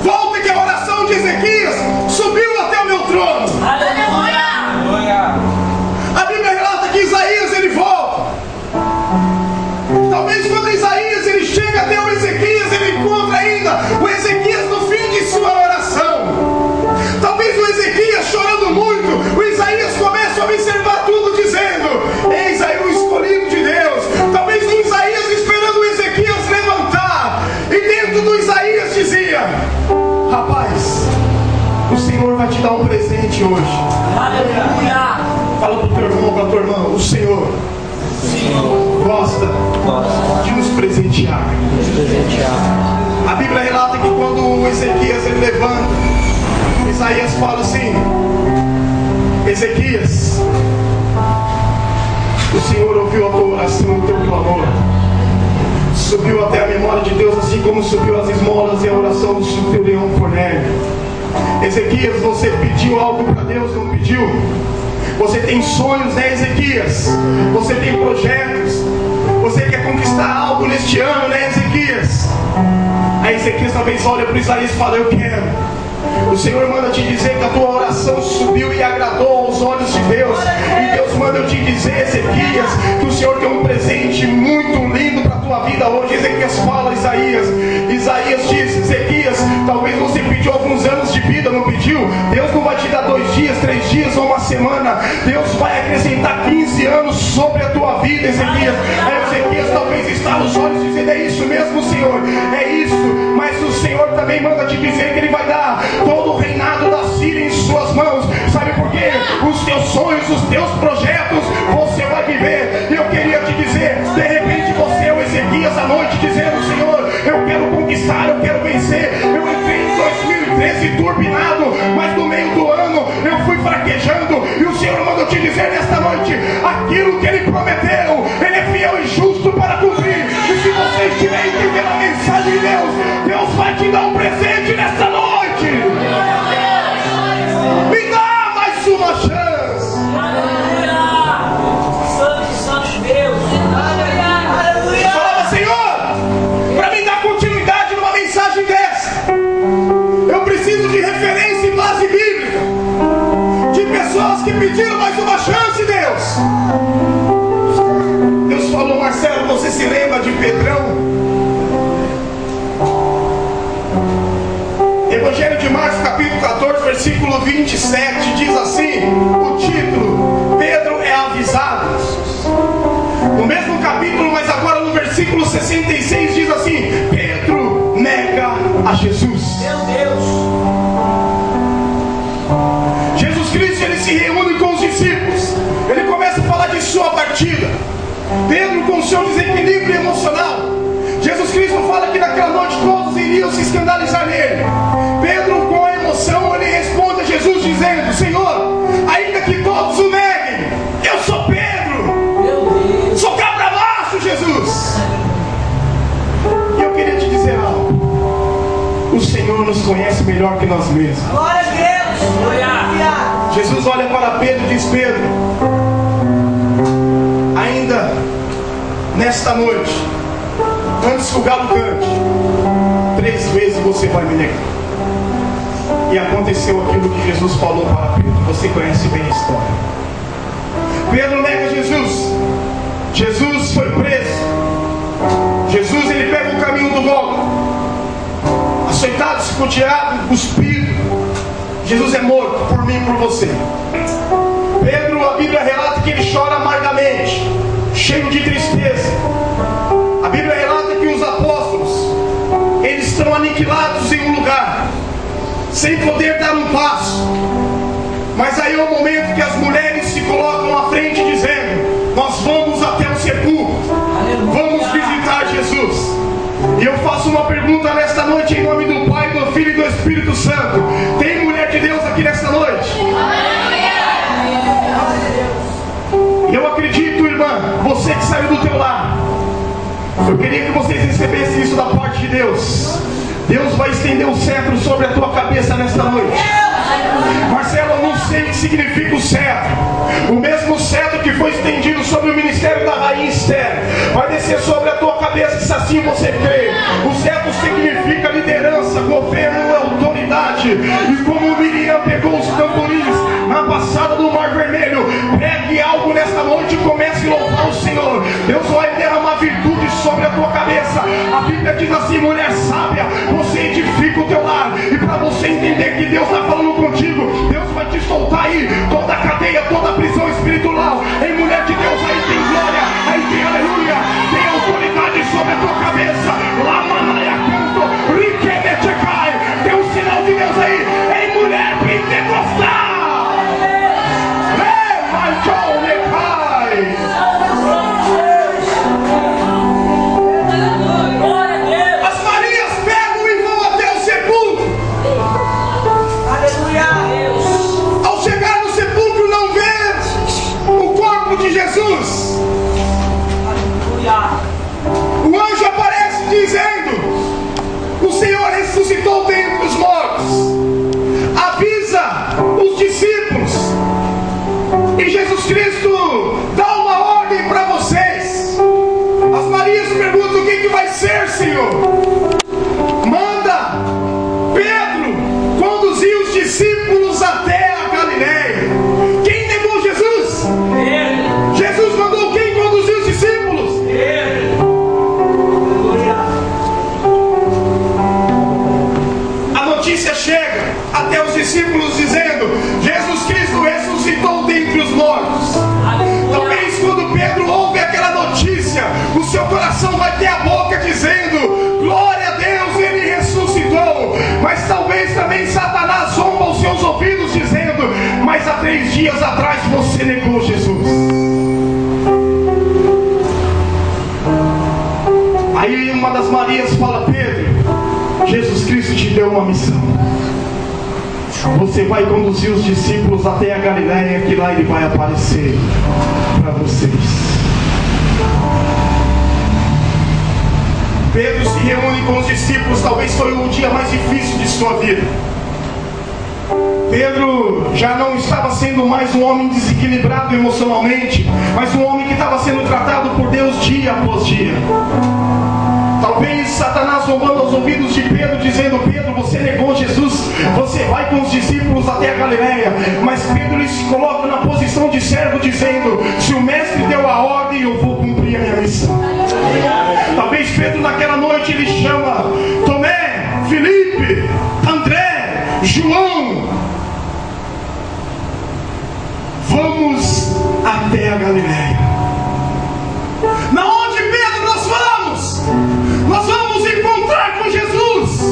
Volta, que a oração de Ezequias subiu até o meu trono. Aleluia. A Bíblia relata que Isaías, ele volta. Talvez quando Isaías ele chega até o Ezequias, ele encontra ainda o Ezequias no fim de sua oração. Talvez o Ezequias chorando muito, o Isaías começa a observar tudo, dizendo: eis aí o escolhido de Deus. Talvez o Isaías esperando o Ezequias levantar, e dentro do Isaías dizia: rapaz, o Senhor vai te dar um presente hoje. Aleluia. Fala para o teu irmão, para a tua irmã: o Senhor gosta de nos presentear. A Bíblia relata que quando o Ezequias ele levanta, Isaías fala assim: Ezequias, o Senhor ouviu a tua oração e o teu clamor, subiu até a memória de Deus, assim como subiu as esmolas e a oração do centurião Cornélio. Ezequias, você pediu algo para Deus, não pediu? Você tem sonhos, né, Ezequias? Você tem projetos. Você quer conquistar algo neste ano, né, Ezequias? Aí Ezequias talvez olha para Isaías e fala: eu quero. O Senhor manda te dizer que a tua oração subiu e agradou aos olhos de Deus. E Deus manda eu te dizer, Ezequias, que o Senhor tem um presente muito lindo para a tua vida hoje. Ezequias fala: Isaías diz: Ezequias, talvez você pediu alguns anos de vida, não pediu? Deus não vai te dar 2 dias, 3 dias ou uma semana. Deus vai acrescentar 15 anos sobre a tua vida, Ezequias. Aí Ezequias talvez está aos olhos dizendo: é isso mesmo, Senhor, é isso. Mas o Senhor também manda te dizer que Ele vai dar todo o reinado da Síria em suas mãos. Sabe por quê? Os teus sonhos, os teus projetos, você vai viver. Eu queria te dizer, de repente você é o Ezequias à noite, dizendo: Senhor, eu quero conquistar, eu quero vencer. Eu entrei em 2013 turbinado, mas no meio do ano eu fui fraquejando. E o Senhor mandou te dizer nesta noite: aquilo que Ele prometeu, Ele é fiel e justo para cumprir. E se você estiver entendendo a mensagem de Deus, Deus vai te dar um presente nesta noite. Me dá mais uma chance. Aleluia. Santo Deus. Eu falava: Senhor, para me dar continuidade numa mensagem dessa, eu preciso de referência e base bíblica, de pessoas que pediram mais uma chance, Deus. Deus falou: Marcelo, você se lembra de Pedrão? Evangelho de Marcos, capítulo 14, versículo 27, diz assim, o título: Pedro é avisado. No mesmo capítulo, mas agora no versículo 66, diz assim: Pedro nega a Jesus. Meu Deus. Jesus Cristo, ele se reúne com os discípulos. Ele começa a falar de sua partida. Pedro, com seu desequilíbrio emocional, Jesus Cristo fala que naquela noite todos iriam se escandalizar nele. Pedro, com a emoção, ele responde a Jesus dizendo: Senhor, ainda que todos o neguem, eu sou Pedro. Meu Deus. Sou cabra macho, Jesus. E eu queria te dizer algo: o Senhor nos conhece melhor que nós mesmos. Glória a Deus. Aleluia. Jesus olha para Pedro e diz: Pedro, ainda nesta noite, antes que o galo cante, 3 vezes você vai me negar. E aconteceu aquilo que Jesus falou para Pedro. Você conhece bem a história. Pedro nega Jesus. Jesus foi preso. Jesus, ele pega o caminho do Gólgota, açoitado, escoteado, cuspido. Jesus é morto por mim e por você. Pedro, a Bíblia relata que ele chora amargamente, cheio de tristeza. A Bíblia relata que os apóstolos, eles estão aniquilados em um lugar, sem poder dar um passo. Mas aí é o momento que as mulheres se colocam à frente dizendo: nós vamos até o sepulcro, faço uma pergunta nesta noite em nome do Pai, do Filho e do Espírito Santo. Tem mulher de Deus aqui nesta noite? Eu acredito, irmã, você que saiu do teu lar, eu queria que vocês recebessem isso da parte de Deus. Deus vai estender o cetro sobre a tua cabeça nesta noite. Marcelo, eu não sei o que significa o cetro. O mesmo cetro que foi estendido sobre o ministério da rainha Esther vai descer sobre a tua cabeça, se assim você crê. O cetro significa liderança, governo, autoridade. E como Miriam pegou os tamborins na passada do Mar Vermelho, pegue algo nesta noite e comece a louvar o Senhor. Deus vai derramar virtude sobre a tua cabeça. A Bíblia diz assim: mulher sábia, você edifica o teu lar. E para você entender que Deus está falando contigo, Deus vai te soltar aí toda a cadeia, toda a prisão espiritual. Em mulher de Deus, aí tem glória, aí tem aleluia, tem autoridade sobre a tua cabeça. Lá manaia canto, riquemechecai. Tem um sinal de Deus aí, em mulher pentecostal. As Marias pegam e vão até o sepulcro. Ao chegar no sepulcro, não vê o corpo de Jesus. O anjo aparece dizendo: o Senhor ressuscitou dentre os mortos. Avisa os discípulos. E Jesus Cristo dá uma ordem para vocês. As Marias perguntam: o que vai ser, Senhor? Manda Pedro conduzir os discípulos até a Galileia. Quem negou Jesus? Ele. Jesus mandou quem conduzir os discípulos? Ele. A notícia chega até os discípulos dizendo: Jesus Cristo ressuscitou dentre os mortos. Talvez quando Pedro ouve aquela notícia, o seu coração vai ter a boca dizendo: glória a Deus, ele ressuscitou. Mas talvez também Satanás zomba aos seus ouvidos dizendo: mas há 3 dias atrás você negou Jesus. Aí uma das Marias fala: Pedro, Jesus Cristo te deu uma missão. Você vai conduzir os discípulos até a Galileia, que lá ele vai aparecer para vocês. Pedro se reúne com os discípulos. Talvez foi o dia mais difícil de sua vida. Pedro já não estava sendo mais um homem desequilibrado emocionalmente, mas um homem que estava sendo tratado por Deus dia após dia. Talvez Satanás zombando aos ouvidos de Pedro, dizendo: Pedro, você negou Jesus, você vai com os discípulos até a Galileia. Mas Pedro se coloca na posição de servo, dizendo: se o mestre deu a ordem, eu vou cumprir a minha missão. Talvez Pedro naquela noite ele chama Tomé, Felipe, André, João: vamos até a Galileia. Na onde, Pedro, nós vamos? Nós vamos encontrar com Jesus.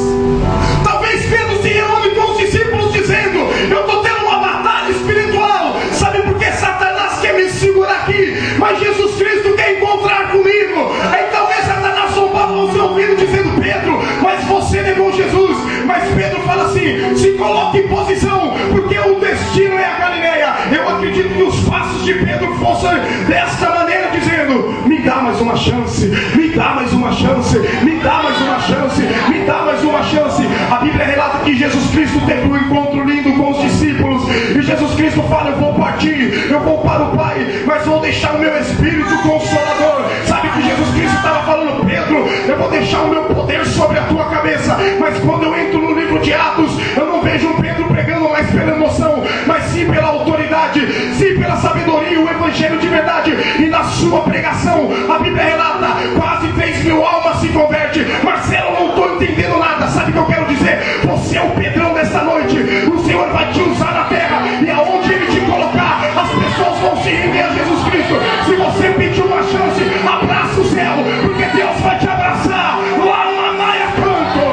Talvez Pedro se reúne com os discípulos dizendo: eu estou tendo uma batalha espiritual. Sabe por que Satanás quer me segurar aqui? Mas Jesus Cristo quer encontrar comigo. Aí talvez Satanás zombava ao seu ouvido dizendo: Pedro, mas você negou Jesus. Mas Pedro fala assim: se coloque em posição, porque o destino é a Galileia. Eu acredito que os passos de Pedro fossem desta maneira, dizendo: me dá mais uma chance, me dá mais uma chance, me dá mais uma chance, me dá mais uma chance. A Bíblia relata que Jesus Cristo teve um encontro lindo com os discípulos. E Jesus Cristo fala: eu vou partir, eu vou para o Pai, mas vou deixar o meu Espírito Consolador. Sabe que Jesus Cristo estava falando: Pedro, eu vou deixar o meu poder sobre a tua cabeça. Mas quando eu entro no livro de Atos, eu não vejo um Pedro pregando mais pela emoção, mas sim pela autoridade, sim pela sabedoria, o evangelho de verdade. E na sua pregação, a Bíblia relata: quase 3.000 almas se convertem. Marcelo, eu não estou entendendo nada. Sabe o que eu quero dizer? Você é o Pedrão desta noite. O Senhor vai te usar na terra, e aonde Ele te colocar, as pessoas vão se render a Jesus Cristo. Se você pedir uma chance, abraça o céu, porque Deus vai te abraçar. Lá na Maia Canto.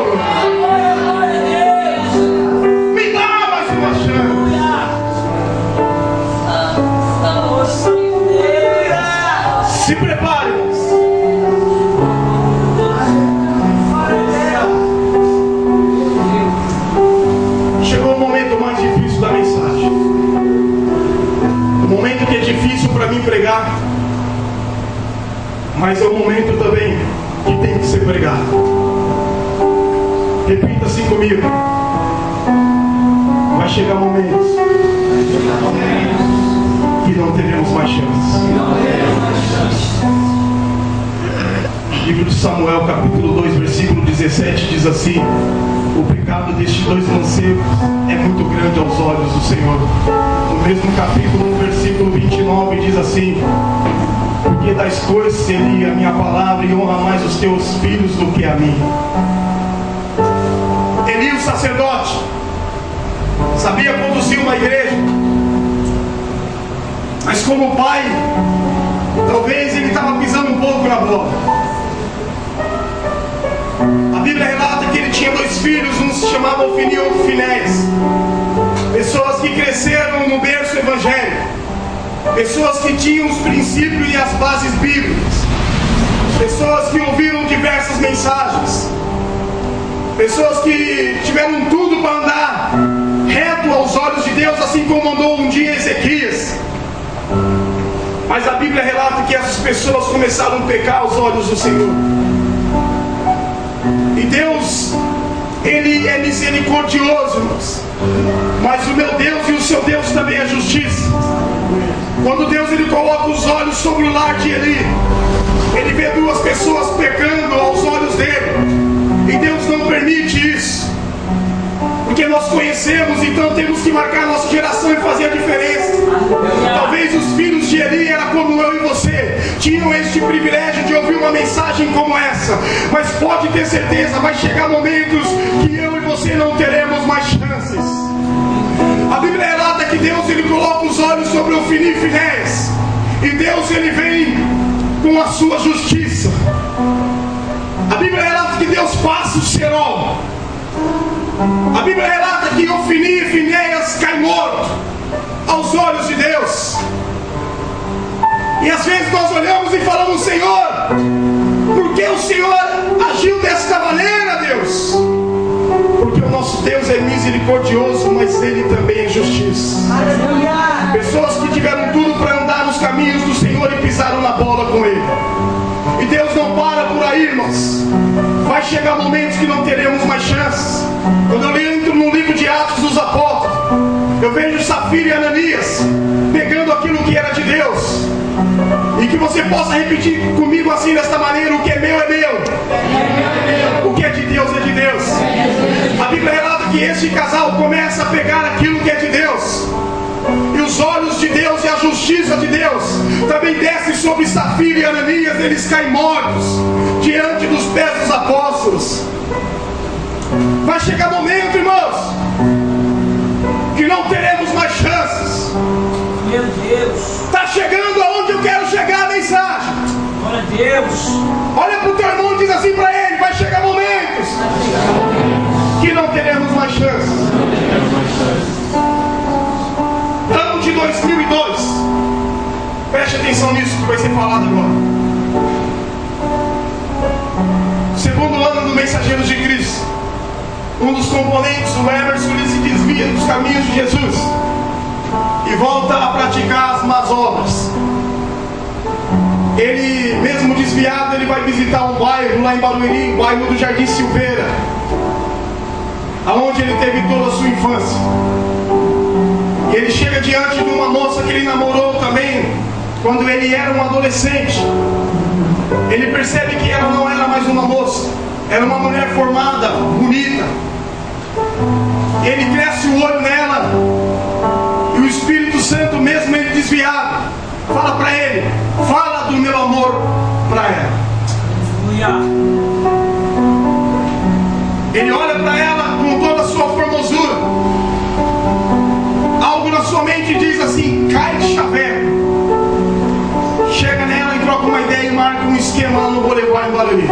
Me dá mais uma chance. Se prepare. Repita assim comigo. Vai chegar momentos que não teremos mais chance. Livro de Samuel, capítulo 2, versículo 17, diz assim: o pecado destes dois mancebos é muito grande aos olhos do Senhor. No mesmo capítulo, no versículo 29, diz assim: porque dás coisa-lhe a minha palavra e honra mais os teus filhos do que a mim. Eli, o sacerdote, sabia conduzir uma igreja, mas como pai, talvez ele estava pisando um pouco na bola. A Bíblia relata que ele tinha dois filhos, um se chamava Ofni e outro Finéias. Pessoas que cresceram no berço evangélico, pessoas que tinham os princípios e as bases bíblicas, pessoas que ouviram diversas mensagens, pessoas que tiveram tudo para andar reto aos olhos de Deus, assim como mandou um dia Ezequias. Mas a Bíblia relata que essas pessoas começaram a pecar aos olhos do Senhor. E Deus, Ele é misericordioso, irmãos. Mas o meu Deus e o seu Deus também é justiça. Quando Deus ele coloca os olhos sobre o lar de Eli, ele vê duas pessoas pecando aos olhos dele. E Deus não permite isso. Porque nós conhecemos, então temos que marcar a nossa geração e fazer a diferença. Talvez os filhos de Eli eram como eu e você, tinham este privilégio de ouvir uma mensagem como essa. Mas pode ter certeza, vai chegar momentos que eu e você não teremos mais chances. A Bíblia relata que Deus ele coloca os olhos sobre Ofni e Finéias, e Deus ele vem com a sua justiça. A Bíblia relata que Deus passa o cerol. A Bíblia relata que Ofni e Finéias caem mortos aos olhos de Deus. E às vezes nós olhamos e falamos: Senhor, por que o Senhor agiu desta maneira, Deus? Porque o nosso Deus é misericordioso, mas Ele também é justiça. Aleluia. Pessoas que tiveram tudo para andar nos caminhos do Senhor e pisaram na bola com Ele. E Deus não para por aí, irmãos. Vai chegar momentos que não teremos mais chances. Quando eu entro no livro de Atos dos Apóstolos, eu vejo Safira e Ananias pegando aquilo que era de Deus. E que você possa repetir comigo assim, desta maneira: o que é meu é meu, o que é de Deus é de Deus. A Bíblia relata que este casal começa a pegar aquilo que é de Deus, e os olhos de Deus e a justiça de Deus também descem sobre Safira e Ananias. Eles caem mortos diante dos pés dos apóstolos. Vai chegar momento, irmãos, que não teremos mais chances. Meu Deus. Está chegando aonde eu quero chegar a mensagem. Glória a Deus. Olha para o teu irmão e diz assim para ele: vai chegar momentos que não teremos mais chances. Ano de 2002. Preste atenção nisso que vai ser falado agora. Segundo ano do Mensageiros de Cristo, um dos componentes, o Emerson, ele se desvia dos caminhos de Jesus e volta a praticar as más obras. Ele, mesmo desviado, ele vai visitar um bairro lá em Barueri, o bairro do Jardim Silveira, aonde ele teve toda a sua infância. E ele chega diante de uma moça que ele namorou também quando ele era um adolescente. Ele percebe que ela não era mais uma moça, era uma mulher formada, bonita. Ele cresce o olho nela, e o Espírito Santo, mesmo ele desviado, fala para ele: fala do meu amor para ela. Ele olha para ela com toda a sua formosura. Algo na sua mente diz assim: cai de chaveco. Chega nela e troca uma ideia e marca um esquema lá no Boulevard em Barueri.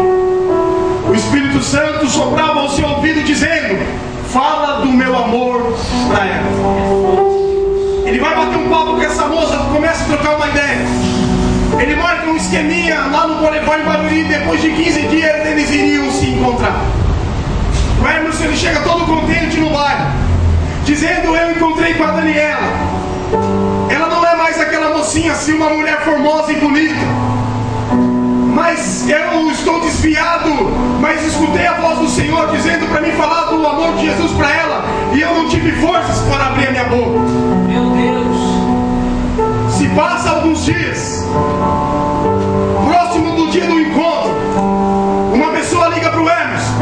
O Espírito Santo soprava ao seu ouvido dizendo: fala do meu amor para ela. Ele vai bater um papo com essa moça, começa a trocar uma ideia. Ele marca um esqueminha lá no Boulevard em Barueri. E depois de 15 dias eles iriam se encontrar. O Emerson, ele chega todo contente no bairro, dizendo: eu encontrei com a Daniela. Ela não é mais aquela mocinha assim, uma mulher formosa e bonita, mas eu estou desviado. Mas escutei a voz do Senhor dizendo para mim falar do amor de Jesus para ela, e eu não tive forças para abrir a minha boca. Meu Deus. Se passa alguns dias, próximo do dia do encontro, uma pessoa liga para o Emerson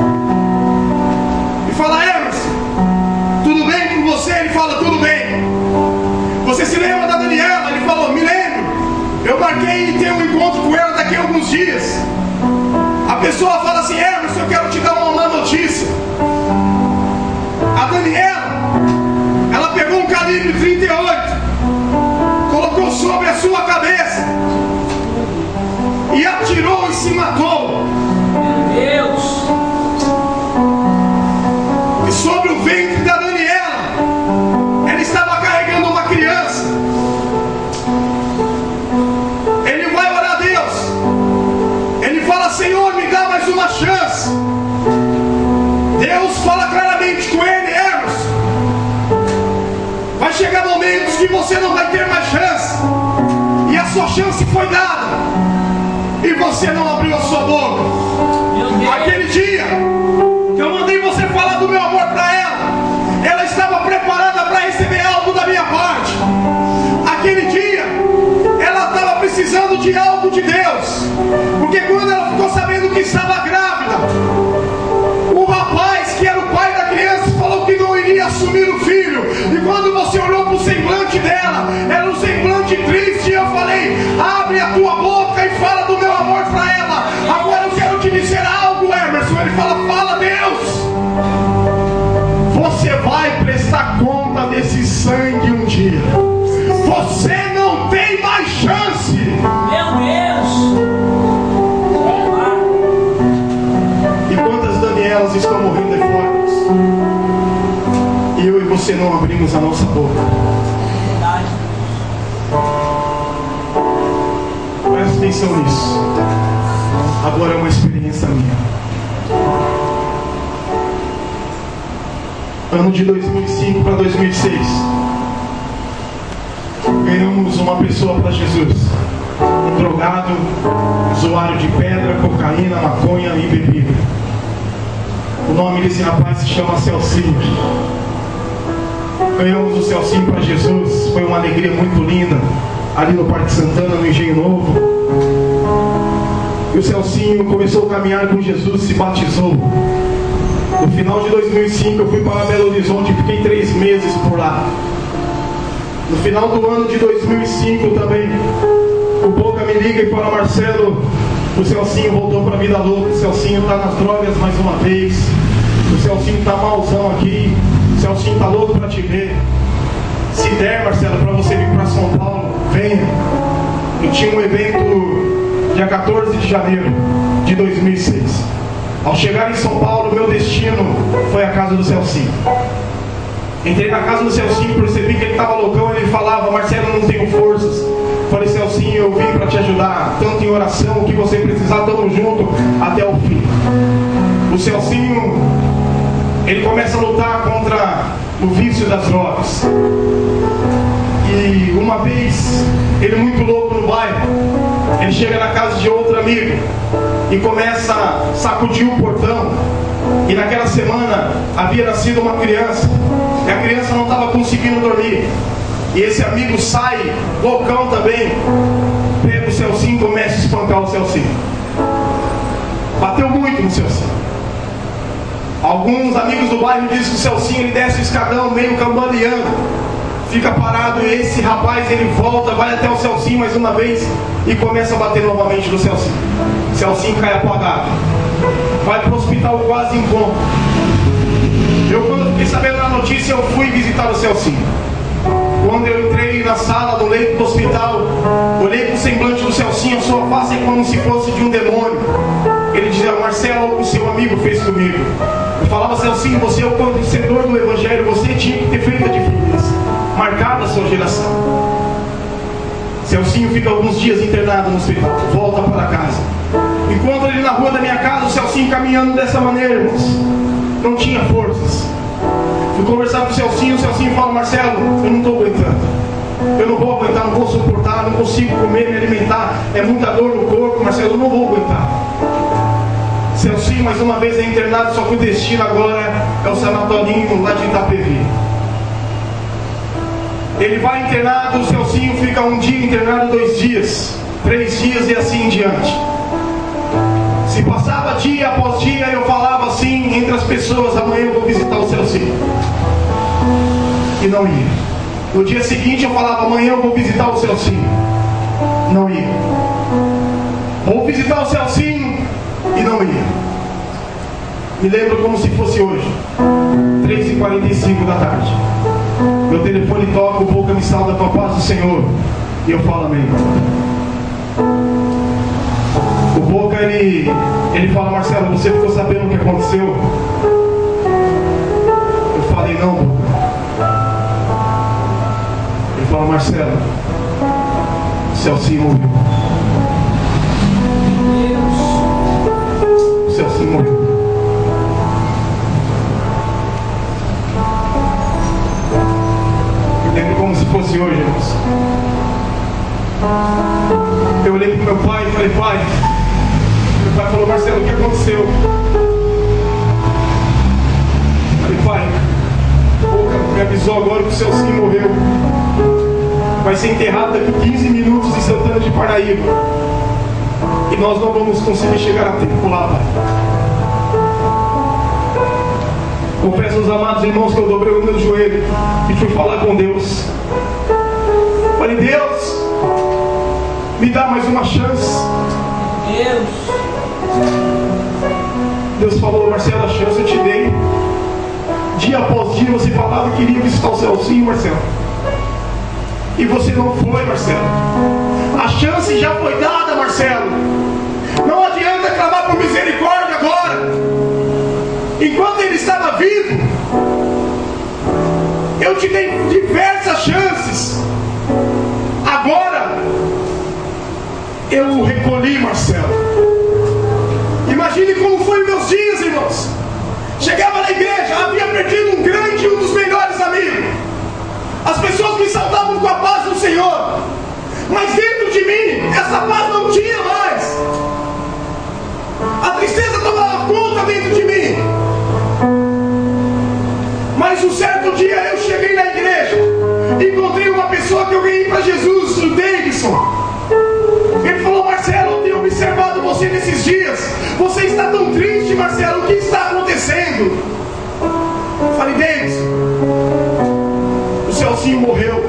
e fala: Emerson, tudo bem com você? Ele fala: tudo bem. Você se lembra da Daniela? Ele falou: me lembro. Eu marquei em ter um encontro com ela daqui a alguns dias. A pessoa fala assim: Emerson, eu quero te dar uma má notícia. A Daniela, ela pegou um calibre 38, colocou sobre a sua cabeça e atirou e se matou. Meu Deus. E sobre o ventre da Daniela, ela estava carregando uma criança. Ele vai orar a Deus. Ele fala: Senhor, me dá mais uma chance. Deus fala claramente com ele: Emerson, vai chegar momentos que você não vai ter mais chance, e a sua chance foi dada, e você não abriu a sua boca. Aquele dia que eu mandei você falar do meu amor para ela, ela estava preparada para receber algo da minha parte. Aquele dia ela estava precisando de algo de Deus, porque quando ela ficou sabendo que estava grávida, o rapaz que era o pai da criança falou que não iria assumir o filho. E quando você olhou para o semblante dela, era um semblante triste. E eu falei: abre a tua boca e fala do meu amor para ela. Agora eu quero te dizer algo, Emerson. Ele fala: fala, Deus. Você vai prestar conta desse sangue um dia. Você não tem mais chance. Meu Deus. E quantas Danielas estão morrendo deformes? E eu e você não abrimos a nossa boca. Presta atenção nisso. Agora é uma experiência minha. Ano de 2005 para 2006, ganhamos uma pessoa para Jesus. Um drogado, usuário de pedra, cocaína, maconha e bebida. O nome desse rapaz se chama Celcinho. Ganhamos o Celcinho para Jesus. Foi uma alegria muito linda, ali no Parque Santana, no Engenho Novo. E o Celcinho começou a caminhar com Jesus, se batizou. No final de 2005 eu fui para Belo Horizonte e fiquei 3 meses por lá. No final do ano de 2005 também, o Boca me liga e fala: Marcelo, o Celcinho voltou para a vida louca. O Celcinho está nas drogas mais uma vez. O Celcinho está malzão aqui. O Celcinho está louco para te ver. Se der, Marcelo, para você vir para São Paulo, venha. Eu tinha um evento dia 14 de janeiro de 2006. Ao chegar em São Paulo, meu destino foi a casa do Celcinho. Entrei na casa do Celcinho, percebi que ele estava loucão. Ele falava: Marcelo, eu não tenho forças. Falei: Celcinho, eu vim para te ajudar, tanto em oração, o que você precisar, estamos juntos até o fim. O Celcinho, ele começa a lutar contra o vício das drogas. E uma vez, ele muito louco no bairro, ele chega na casa de outro amigo e começa a sacudir o portão. E naquela semana havia nascido uma criança, e a criança não estava conseguindo dormir. E esse amigo sai loucão também, pega o Celcinho e começa a espancar o Celcinho. Bateu muito no Celcinho. Alguns amigos do bairro dizem que o Celcinho ele desce o escadão meio cambaleando, fica parado, e esse rapaz ele volta, vai até o Celcinho mais uma vez e começa a bater novamente no Celcinho. O Celcinho cai apagado, vai para o hospital quase em coma. Eu, quando fiquei sabendo da notícia, eu fui visitar o Celcinho. Quando eu entrei na sala do leito do hospital, olhei para o semblante do Celcinho, a sua face é como se fosse de um demônio. Ele dizia: Marcelo, o seu amigo fez comigo. Eu falava: Celcinho, você é o conhecedor do Evangelho, você tinha que ter feito a diferença, marcado a sua geração. Celcinho fica alguns dias internado no hospital, volta para casa. Encontro ele na rua da minha casa, o Celcinho caminhando dessa maneira, irmãos. Não tinha forças. Fui conversar com o Celcinho fala: Marcelo, eu não estou aguentando. eu não vou aguentar, não vou suportar, não consigo comer, me alimentar, é muita dor no corpo, Marcelo, eu não vou aguentar. Celcinho mais uma vez é internado, só que o destino agora é o sanatorinho lá de Itapevi. Ele vai internado, o Celcinho fica um dia internado, 2 dias, 3 dias e assim em diante. Se passava dia após dia, eu falava assim entre as pessoas: amanhã eu vou visitar o Celcinho. E não ia. No dia seguinte eu falava: amanhã eu vou visitar o Celcinho. Não ia. Vou visitar o Celcinho. E não ia. Me lembro como se fosse hoje, 3h45 da tarde. Meu telefone toca, o Boca me salva com a paz do Senhor. E eu falo amém. O Boca, ele fala: Marcelo, você ficou sabendo o que aconteceu? Eu falei: não, Boca. Ele fala: Marcelo, o Celcinho morreu. O Celcinho morreu. Eu lembro como se fosse hoje, irmãos. Eu olhei para o meu pai e falei: pai. Meu pai falou: Marcelo, o que aconteceu? Eu falei: pai, Boca me avisou agora que o Celcinho morreu. Vai ser enterrado daqui 15 minutos em Santana de Paraíba. E nós não vamos conseguir chegar a tempo lá, pai. Confesso aos amados irmãos que eu dobrei o meu joelho e fui falar com Deus. Falei: Deus, me dá mais uma chance. Deus falou: Marcelo, a chance eu te dei. Dia após dia você falava que iria visitar o Celcinho, Marcelo. E você não foi, Marcelo. A chance já foi dada, Marcelo. Não adianta clamar por misericórdia agora. Enquanto ele estava vivo, eu te dei diversas chances. Agora eu o recolhi, Marcelo. Imagine como foram meus dias, irmãos. Chegava na igreja, havia perdido um grande, um dos melhores amigos. As pessoas me saudavam com a paz do Senhor, mas dentro de mim essa paz não tinha mais. A tristeza tomava conta dentro de mim. Mas um certo dia eu cheguei na igreja, encontrei uma pessoa que eu ganhei para Jesus, o Davidson. Ele falou: Marcelo, eu tenho observado você nesses dias. Você está tão triste, Marcelo, o que está acontecendo? Eu falei: Davidson, o Celcinho morreu.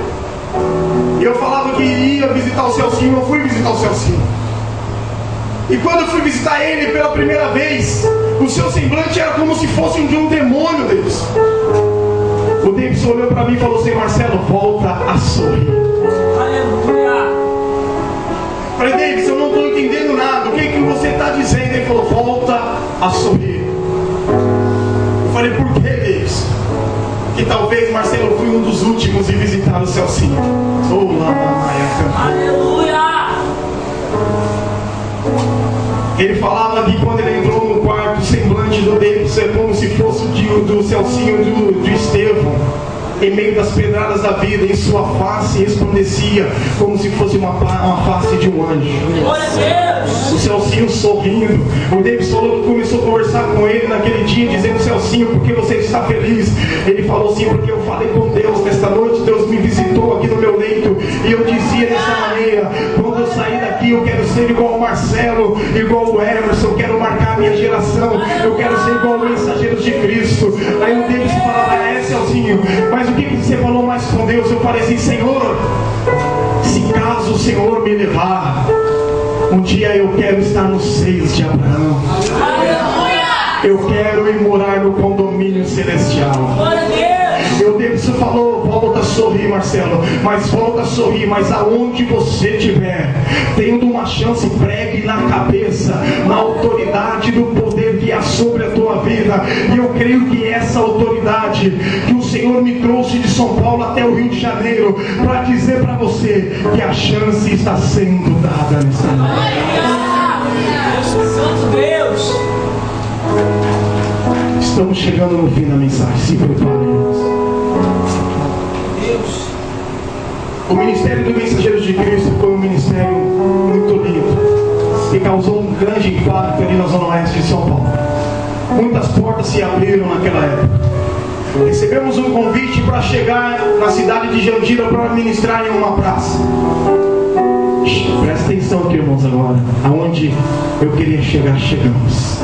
E eu falava que iria visitar o Celcinho, eu fui visitar o Celcinho. E quando eu fui visitar ele pela primeira vez, o seu semblante era como se fosse de um demônio, Davidson. O Davidson olhou para mim e falou assim: Marcelo, volta a sorrir. Aleluia. Falei: Davidson, eu não estou entendendo nada. O que você está dizendo? Ele falou: volta a sorrir. Eu falei: por que, Davidson? Que talvez, Marcelo, eu fui um dos últimos em visitar o Celcinho. Oh, lá, aleluia. Ele falava que quando ele entrou no quarto, o semblante do Davidson é como se fosse do Celcinho do Estevão. Em meio das pedradas da vida, em sua face resplandecia como se fosse uma face de um anjo. Glória a Deus. O Celcinho sorrindo. O Davidson começou a conversar com ele naquele dia, dizendo: Celcinho, por que você está feliz? Ele falou assim: porque eu falei com Deus nesta noite, Deus me visitou aqui no meu leito, e eu dizia dessa maneira: quando eu sair daqui, eu quero ser igual ao Marcelo, igual ao Emerson, eu quero marcar a minha geração, eu quero ser igual aos mensageiros de Cristo. Aí o Davidson falava: Celcinho, mas o que você falou mais com Deus? Eu falei assim: Senhor, se caso o Senhor me levar, um dia eu quero estar nos seios de Abraão. Aleluia. Eu quero ir morar no condomínio celestial. Glória a Deus. O Davidson falou: volta a sorrir, Marcelo, mas volta a sorrir, mas aonde você estiver, tendo uma chance, pregue na cabeça, na autoridade do poder que há sobre a tua vida. E eu creio que essa autoridade que o Senhor me trouxe de São Paulo até o Rio de Janeiro, para dizer para você que a chance está sendo dada nessa noite. Santo Deus. Estamos chegando no fim da mensagem, se preparem. Deus. O ministério do Mensageiros de Cristo foi um ministério muito lindo, que causou um grande impacto ali na zona oeste de São Paulo. Muitas portas se abriram naquela época. Recebemos um convite para chegar na cidade de Jandira para ministrar em uma praça. Presta atenção aqui, irmãos, agora. Aonde eu queria chegar, chegamos.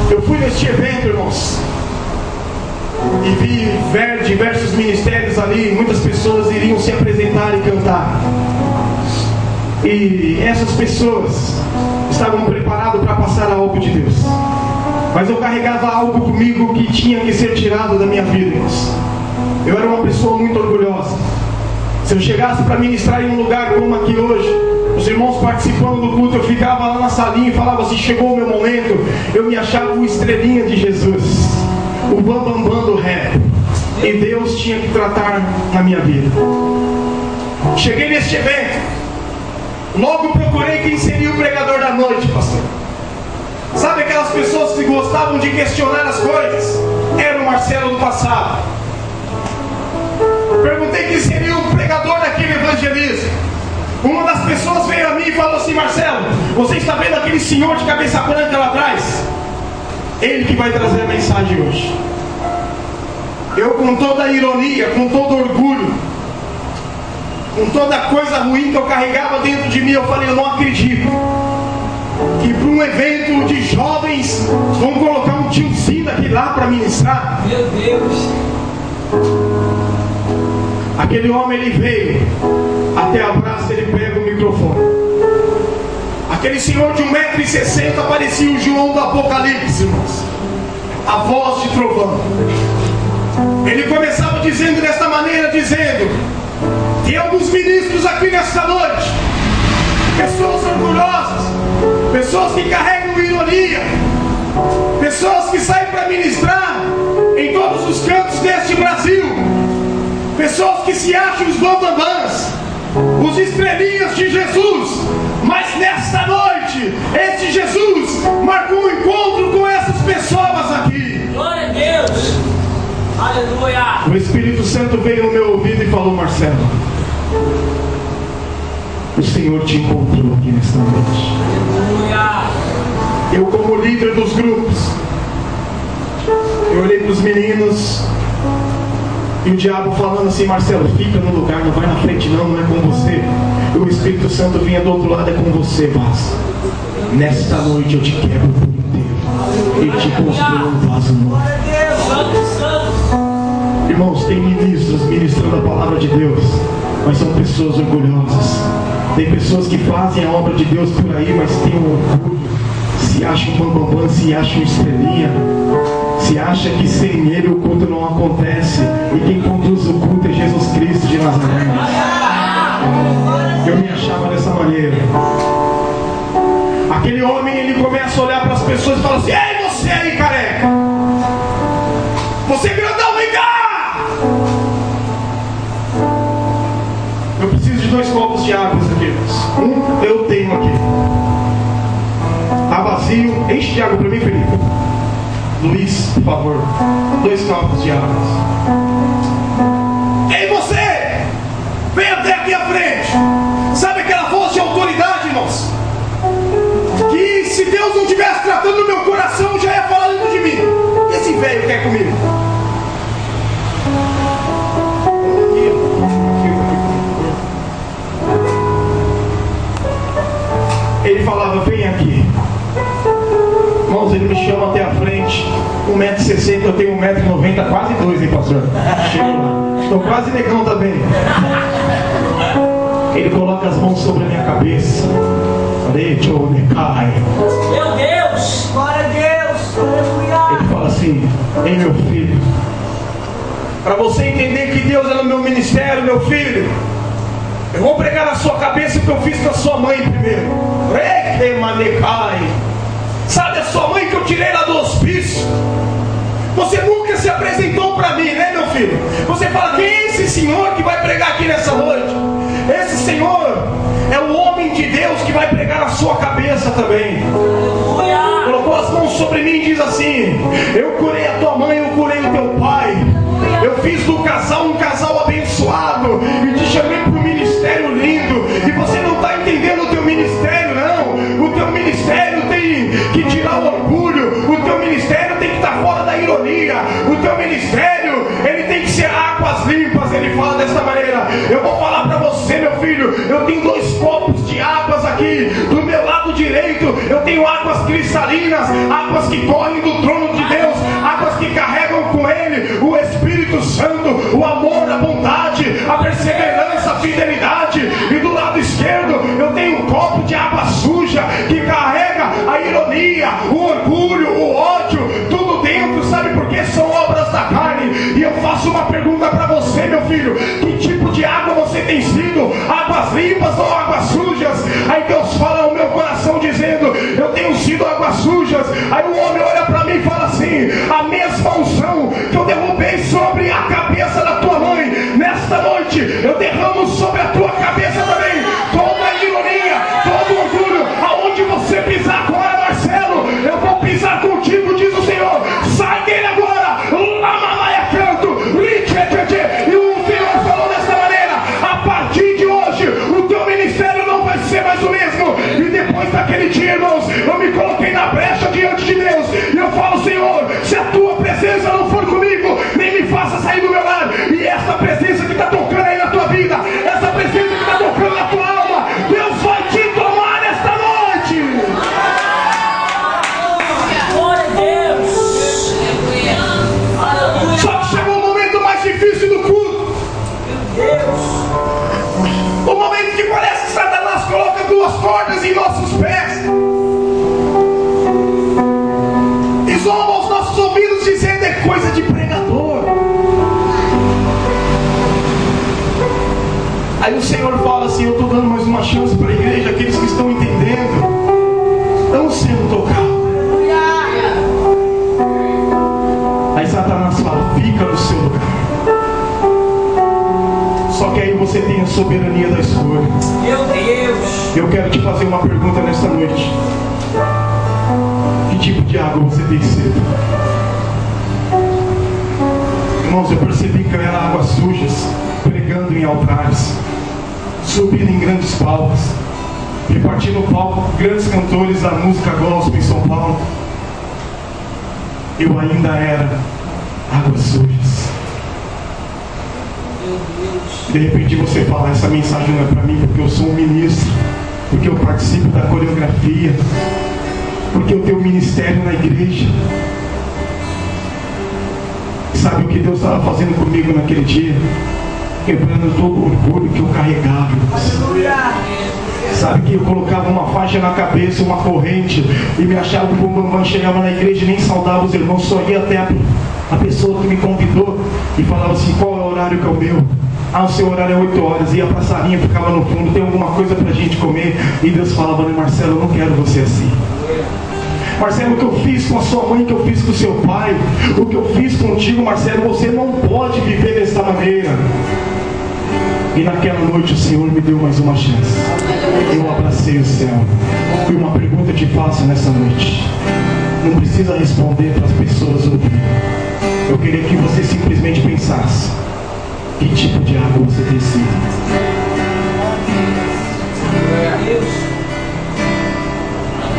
Eu fui neste evento, irmãos, e vi diversos ministérios ali. Muitas pessoas iriam se apresentar e cantar. E essas pessoas estavam preparadas para passar algo de Deus. Mas eu carregava algo comigo que tinha que ser tirado da minha vida, irmãos. Eu era uma pessoa muito orgulhosa. Se eu chegasse para ministrar em um lugar como aqui hoje, os irmãos participando do culto, eu ficava lá na salinha e falava assim: chegou o meu momento. Eu me achava o estrelinha de Jesus, o bambambam do rap. E Deus tinha que tratar na minha vida. Cheguei neste evento, logo procurei quem seria o pregador da noite, pastor. Sabe aquelas pessoas que gostavam de questionar as coisas? Era o Marcelo do passado. Perguntei quem seria o pregador daquele evangelismo. Uma das pessoas veio a mim e falou assim: Marcelo, você está vendo aquele senhor de cabeça branca lá atrás? Ele que vai trazer a mensagem hoje. Eu, com toda a ironia, com todo orgulho, com toda a coisa ruim que eu carregava dentro de mim, eu falei: eu não acredito que para um evento de jovens vão colocar um tiozinho daqui lá para ministrar. Meu Deus. Aquele homem, ele veio até a praça, ele pega o microfone. Aquele senhor de 1,60 m parecia o João do Apocalipse, irmãos. A voz de trovão. Ele começava dizendo desta maneira, dizendo: tem alguns ministros aqui nesta noite, pessoas orgulhosas, pessoas que carregam ironia, pessoas que saem para ministrar em todos os cantos deste Brasil, pessoas que se acham os bambambãs, os estrelinhas de Jesus. Mas nesta noite, este Jesus marcou um encontro com essas pessoas aqui. Glória a Deus. Aleluia. O Espírito Santo veio no meu ouvido e falou: Marcelo, o Senhor te encontrou aqui nesta noite. Aleluia. Eu, como líder dos grupos, eu olhei para os meninos e o diabo falando assim: Marcelo, fica no lugar, não vai na frente não, não é com você. E o Espírito Santo vinha do outro lado: é com você, mas nesta noite eu te quebro por inteiro e te construo um vaso novo. Irmãos, tem ministros ministrando a palavra de Deus, mas são pessoas orgulhosas. Tem pessoas que fazem a obra de Deus por aí, mas tem um orgulho, se acham bambambam, se acham estrelinha, se acha que sem ele o culto não acontece. E quem conduz o culto é Jesus Cristo de Nazaré. Eu me achava dessa maneira. Aquele homem, ele começa a olhar para as pessoas e fala assim: ei, você aí, careca, você grandão, vem cá. Eu preciso de 2 copos de água aqui. Um eu tenho aqui, tá vazio. Enche de água para mim, Felipe. Luiz, por favor, 2 copos de água. Ei, você, vem até aqui à frente. Sabe aquela voz de autoridade, irmãos? Que se Deus não estivesse tratando no meu coração, já ia falando de mim. O que esse velho quer comigo? Ele falava: vem aqui. Irmãos, ele me chama até a frente. 1,60 m, eu tenho 1,90 m, quase 2, hein, pastor? Chego lá. Estou quase negão também. Ele coloca as mãos sobre a minha cabeça. Meu Deus! Glória a Deus! Aleluia! Ele fala assim: ei, meu filho, para você entender que Deus é no meu ministério, meu filho, eu vou pregar na sua cabeça o que eu fiz com a sua mãe primeiro. Sabe a sua mãe que eu tirei lá do hospício? Você nunca se apresentou para mim, né, meu filho? Você fala: quem é esse senhor que vai pregar aqui nessa noite? Esse senhor é o homem de Deus que vai pregar na sua cabeça também. Colocou as mãos sobre mim diz assim: eu curei a tua mãe, eu curei o teu pai, eu fiz do casal um casal abençoado e te chamei para um ministério lindo. E você não está entendendo o teu ministério, não. O teu ministério tem que tirar o orgulho, o teu ministério tem que estar fora da ironia, o teu ministério, ele tem que ser águas limpas. Ele fala dessa maneira. Eu vou falar para você, meu filho, eu tenho 2 copos de águas aqui, do meu lado direito eu tenho águas cristalinas, águas que correm do trono de Deus, águas que carregam com ele o Espírito Santo, o amor, a bondade, a perseverança, a fidelidade. E do lado esquerdo eu tenho um copo de água suja que carrega a ironia, o orgulho, o ódio, tudo dentro. Sabe por quê? São obras da carne. E eu faço uma pergunta para você, meu filho: que tipo de água você tem sido? Águas limpas ou águas sujas? Aí Deus fala ao meu coração dizendo: eu tenho sido águas sujas. Aí o homem olha para mim e fala assim: a mesma unção que eu derrubei sobre a cabeça da tua mãe, nesta noite eu derramo sobre a tua cabeça também toda a ironia, todo o orgulho. Aonde você pisar agora, Marcelo, eu vou pisar contigo, diz o Senhor. Sai dele agora, lamamaia canto, e o Senhor falou dessa maneira: a partir de hoje o teu ministério não vai ser mais o mesmo. E depois daquele dia, irmãos, eu me coloquei na brecha diante de Deus e eu falo: Senhor, se a tua presença não for comigo, nem me faça sair do meu lar. E essa presença que está tocando aí na tua vida, essa presença que está tocando na tua alma, Deus vai te tomar nesta noite. Glória a Deus. Só que chegou o momento mais difícil do culto, o momento que parece que Satanás coloca 2 cordas em nossos pés e zomba aos nossos ouvidos dizendo: é coisa de pregador. Aí o Senhor fala assim: eu estou dando mais uma chance para a igreja, aqueles que estão entendendo, estão sendo tocados. Aí Satanás fala: fica no seu lugar. Só que aí você tem a soberania da escolha. Meu Deus. Eu quero te fazer uma pergunta nesta noite: que tipo de água você tem sido? Irmãos, eu percebi que eu era águas sujas, pregando em altares, subindo em grandes palcos, repartindo palco com grandes cantores da música gospel em São Paulo. Eu ainda era águas sujas. De repente você fala: essa mensagem não é para mim, porque eu sou um ministro, porque eu participo da coreografia, porque eu tenho ministério na igreja. Sabe o que Deus estava fazendo comigo naquele dia? Quebrando todo o orgulho que eu carregava. Sabe que eu colocava uma faixa na cabeça, uma corrente, e me achava que o bambam, chegava na igreja e nem saudava os irmãos, só ia até a pessoa que me convidou e falava assim: qual é o horário que é o meu? Ah, o seu horário é 8 horas. Ia pra salinha, ficava no fundo: tem alguma coisa pra gente comer? E Deus falava: Marcelo, eu não quero você assim. Marcelo, o que eu fiz com a sua mãe, o que eu fiz com o seu pai, o que eu fiz contigo, Marcelo, você não pode viver dessa maneira. E naquela noite o Senhor me deu mais uma chance. Eu abracei o céu. E uma pergunta eu te faço nessa noite: não precisa responder para as pessoas ouvirem. Eu queria que você simplesmente pensasse: que tipo de água você tem sido?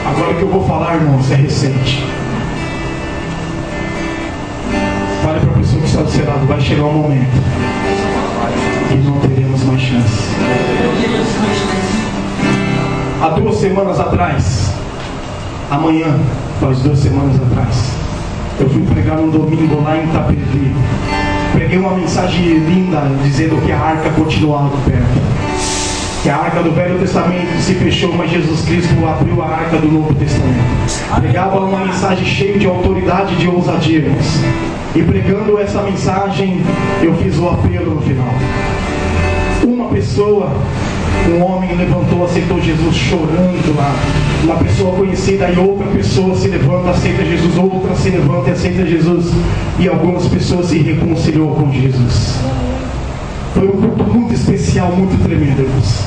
Agora o que eu vou falar, irmãos, é recente. Fale para a pessoa que está do seu lado: vai chegar um momento que não teremos mais chance. Há 2 semanas atrás, amanhã faz 2 semanas atrás, eu fui pregar num domingo lá em Itapevi. Preguei uma mensagem linda dizendo que a arca continuava perto, que a arca do Velho Testamento se fechou, mas Jesus Cristo abriu a arca do Novo Testamento. Pregava uma mensagem cheia de autoridade e de ousadia, irmãos. E pregando essa mensagem, eu fiz o apelo no final. Uma pessoa, um homem levantou, aceitou Jesus chorando lá. Uma pessoa conhecida, e outra pessoa se levanta, aceita Jesus. Outra se levanta e aceita Jesus. E algumas pessoas se reconciliou com Jesus. Foi um culto muito especial, muito tremendo, irmãos.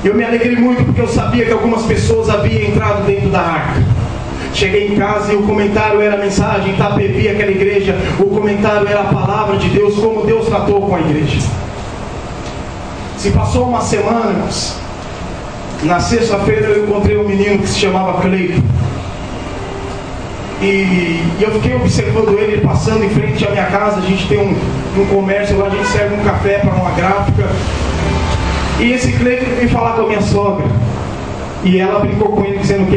Eu me alegrei muito porque eu sabia que algumas pessoas haviam entrado dentro da arca. Cheguei em casa e o comentário era a mensagem, Itapevi, aquela igreja. O comentário era a palavra de Deus, como Deus tratou com a igreja. Se passou uma semana, irmãos. Na sexta-feira eu encontrei um menino que se chamava Cleiton. E eu fiquei observando ele passando em frente à minha casa. A gente tem um comércio lá, a gente serve um café para uma gráfica. E esse Cleiton veio falar com a minha sogra. E ela brincou com ele dizendo que.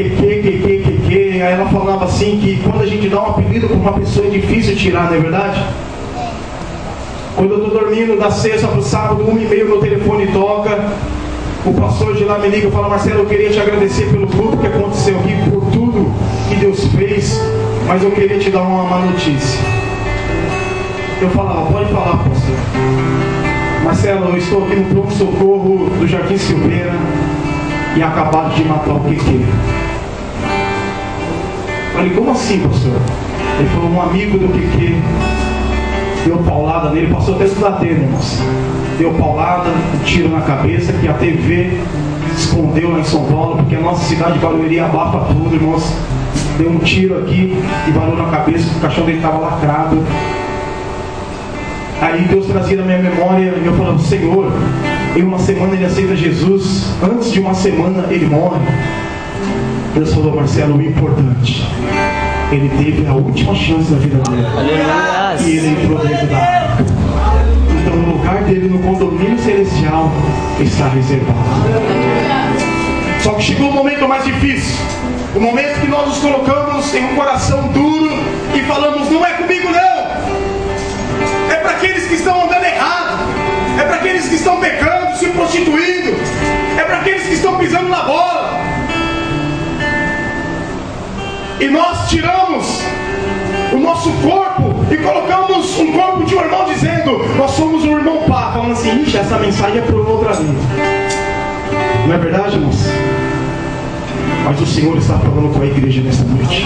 Aí ela falava assim que quando a gente dá um apelido para uma pessoa é difícil tirar, não é verdade? Quando eu estou dormindo da sexta para o sábado, 1h30 meu telefone toca. O pastor de lá me liga e fala: Marcelo, eu queria te agradecer pelo tudo que aconteceu aqui, por tudo que Deus fez, mas eu queria te dar uma má notícia. Eu falava: pode falar, pastor. Marcelo, eu estou aqui no pronto-socorro do Jardim Silveira e acabaram de matar o QQ. Falei: como assim, pastor? Ele falou: um amigo do QQ deu paulada nele, passou até estudar dele, irmãos. Deu paulada, um tiro na cabeça, que a TV escondeu lá em São Paulo, porque a nossa cidade de Barueri abafa tudo, irmãos. Deu um tiro aqui e barulho na cabeça, o caixão dele estava lacrado. Aí Deus trazia na minha memória, e eu falava: Senhor, em uma semana ele aceita Jesus, antes de uma semana ele morre. Deus falou: Marcelo, o importante, ele teve a última chance da vida dele. E ele entrou dentro da arca. Então o lugar dele no condomínio celestial está reservado. Só que chegou o momento mais difícil. O momento que nós nos colocamos em um coração duro e falamos: não é comigo não. É para aqueles que estão andando errado. É para aqueles que estão pecando, se prostituindo. É para aqueles que estão pisando na bola. E nós tiramos o nosso corpo e colocamos um corpo de um irmão dizendo: nós somos um irmão pá. Falando assim: ixi, essa mensagem é para outra vez. Não é verdade, irmãos? Mas o Senhor está falando com a igreja nesta noite.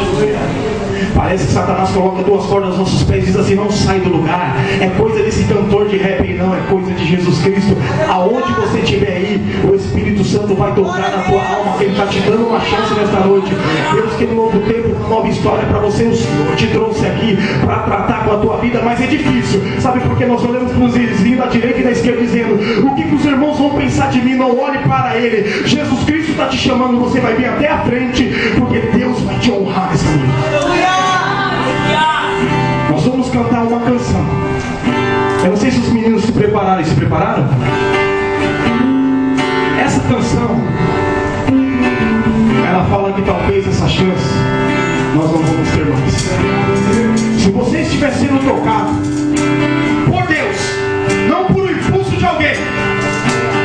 Parece que Satanás coloca duas cordas nos nossos pés e diz assim: não sai do lugar. É coisa desse cantor de rap, não. É coisa de Jesus Cristo. Aonde você estiver aí, o Espírito Santo vai tocar na tua alma, que Ele está te dando uma chance nesta noite. Deus tem um novo tempo, uma nova história para você. O Senhor te trouxe aqui para tratar com a tua vida, mas é difícil. Sabe por que nós olhamos para os vizinhos da direita e da esquerda dizendo: o que os irmãos vão pensar de mim? Não olhe para ele. Jesus Cristo está te chamando, você vai vir até a frente, porque Deus vai te honrar nessa noite. Nós vamos cantar uma canção. Eu não sei se os meninos se prepararam e se prepararam. Essa canção, ela fala que talvez essa chance nós não vamos ter mais. Se você estiver sendo tocado por Deus, não por um impulso de alguém,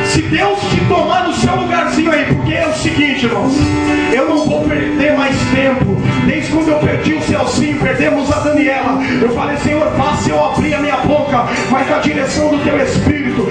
se Deus te tomar no seu lugarzinho aí, porque é o seguinte, irmãos, eu não vou perder mais tempo. Desde quando eu perdi o Celcinho, perdemos a Daniela, eu falei: Senhor, faça eu abrir a minha boca, mas na direção do teu Espírito.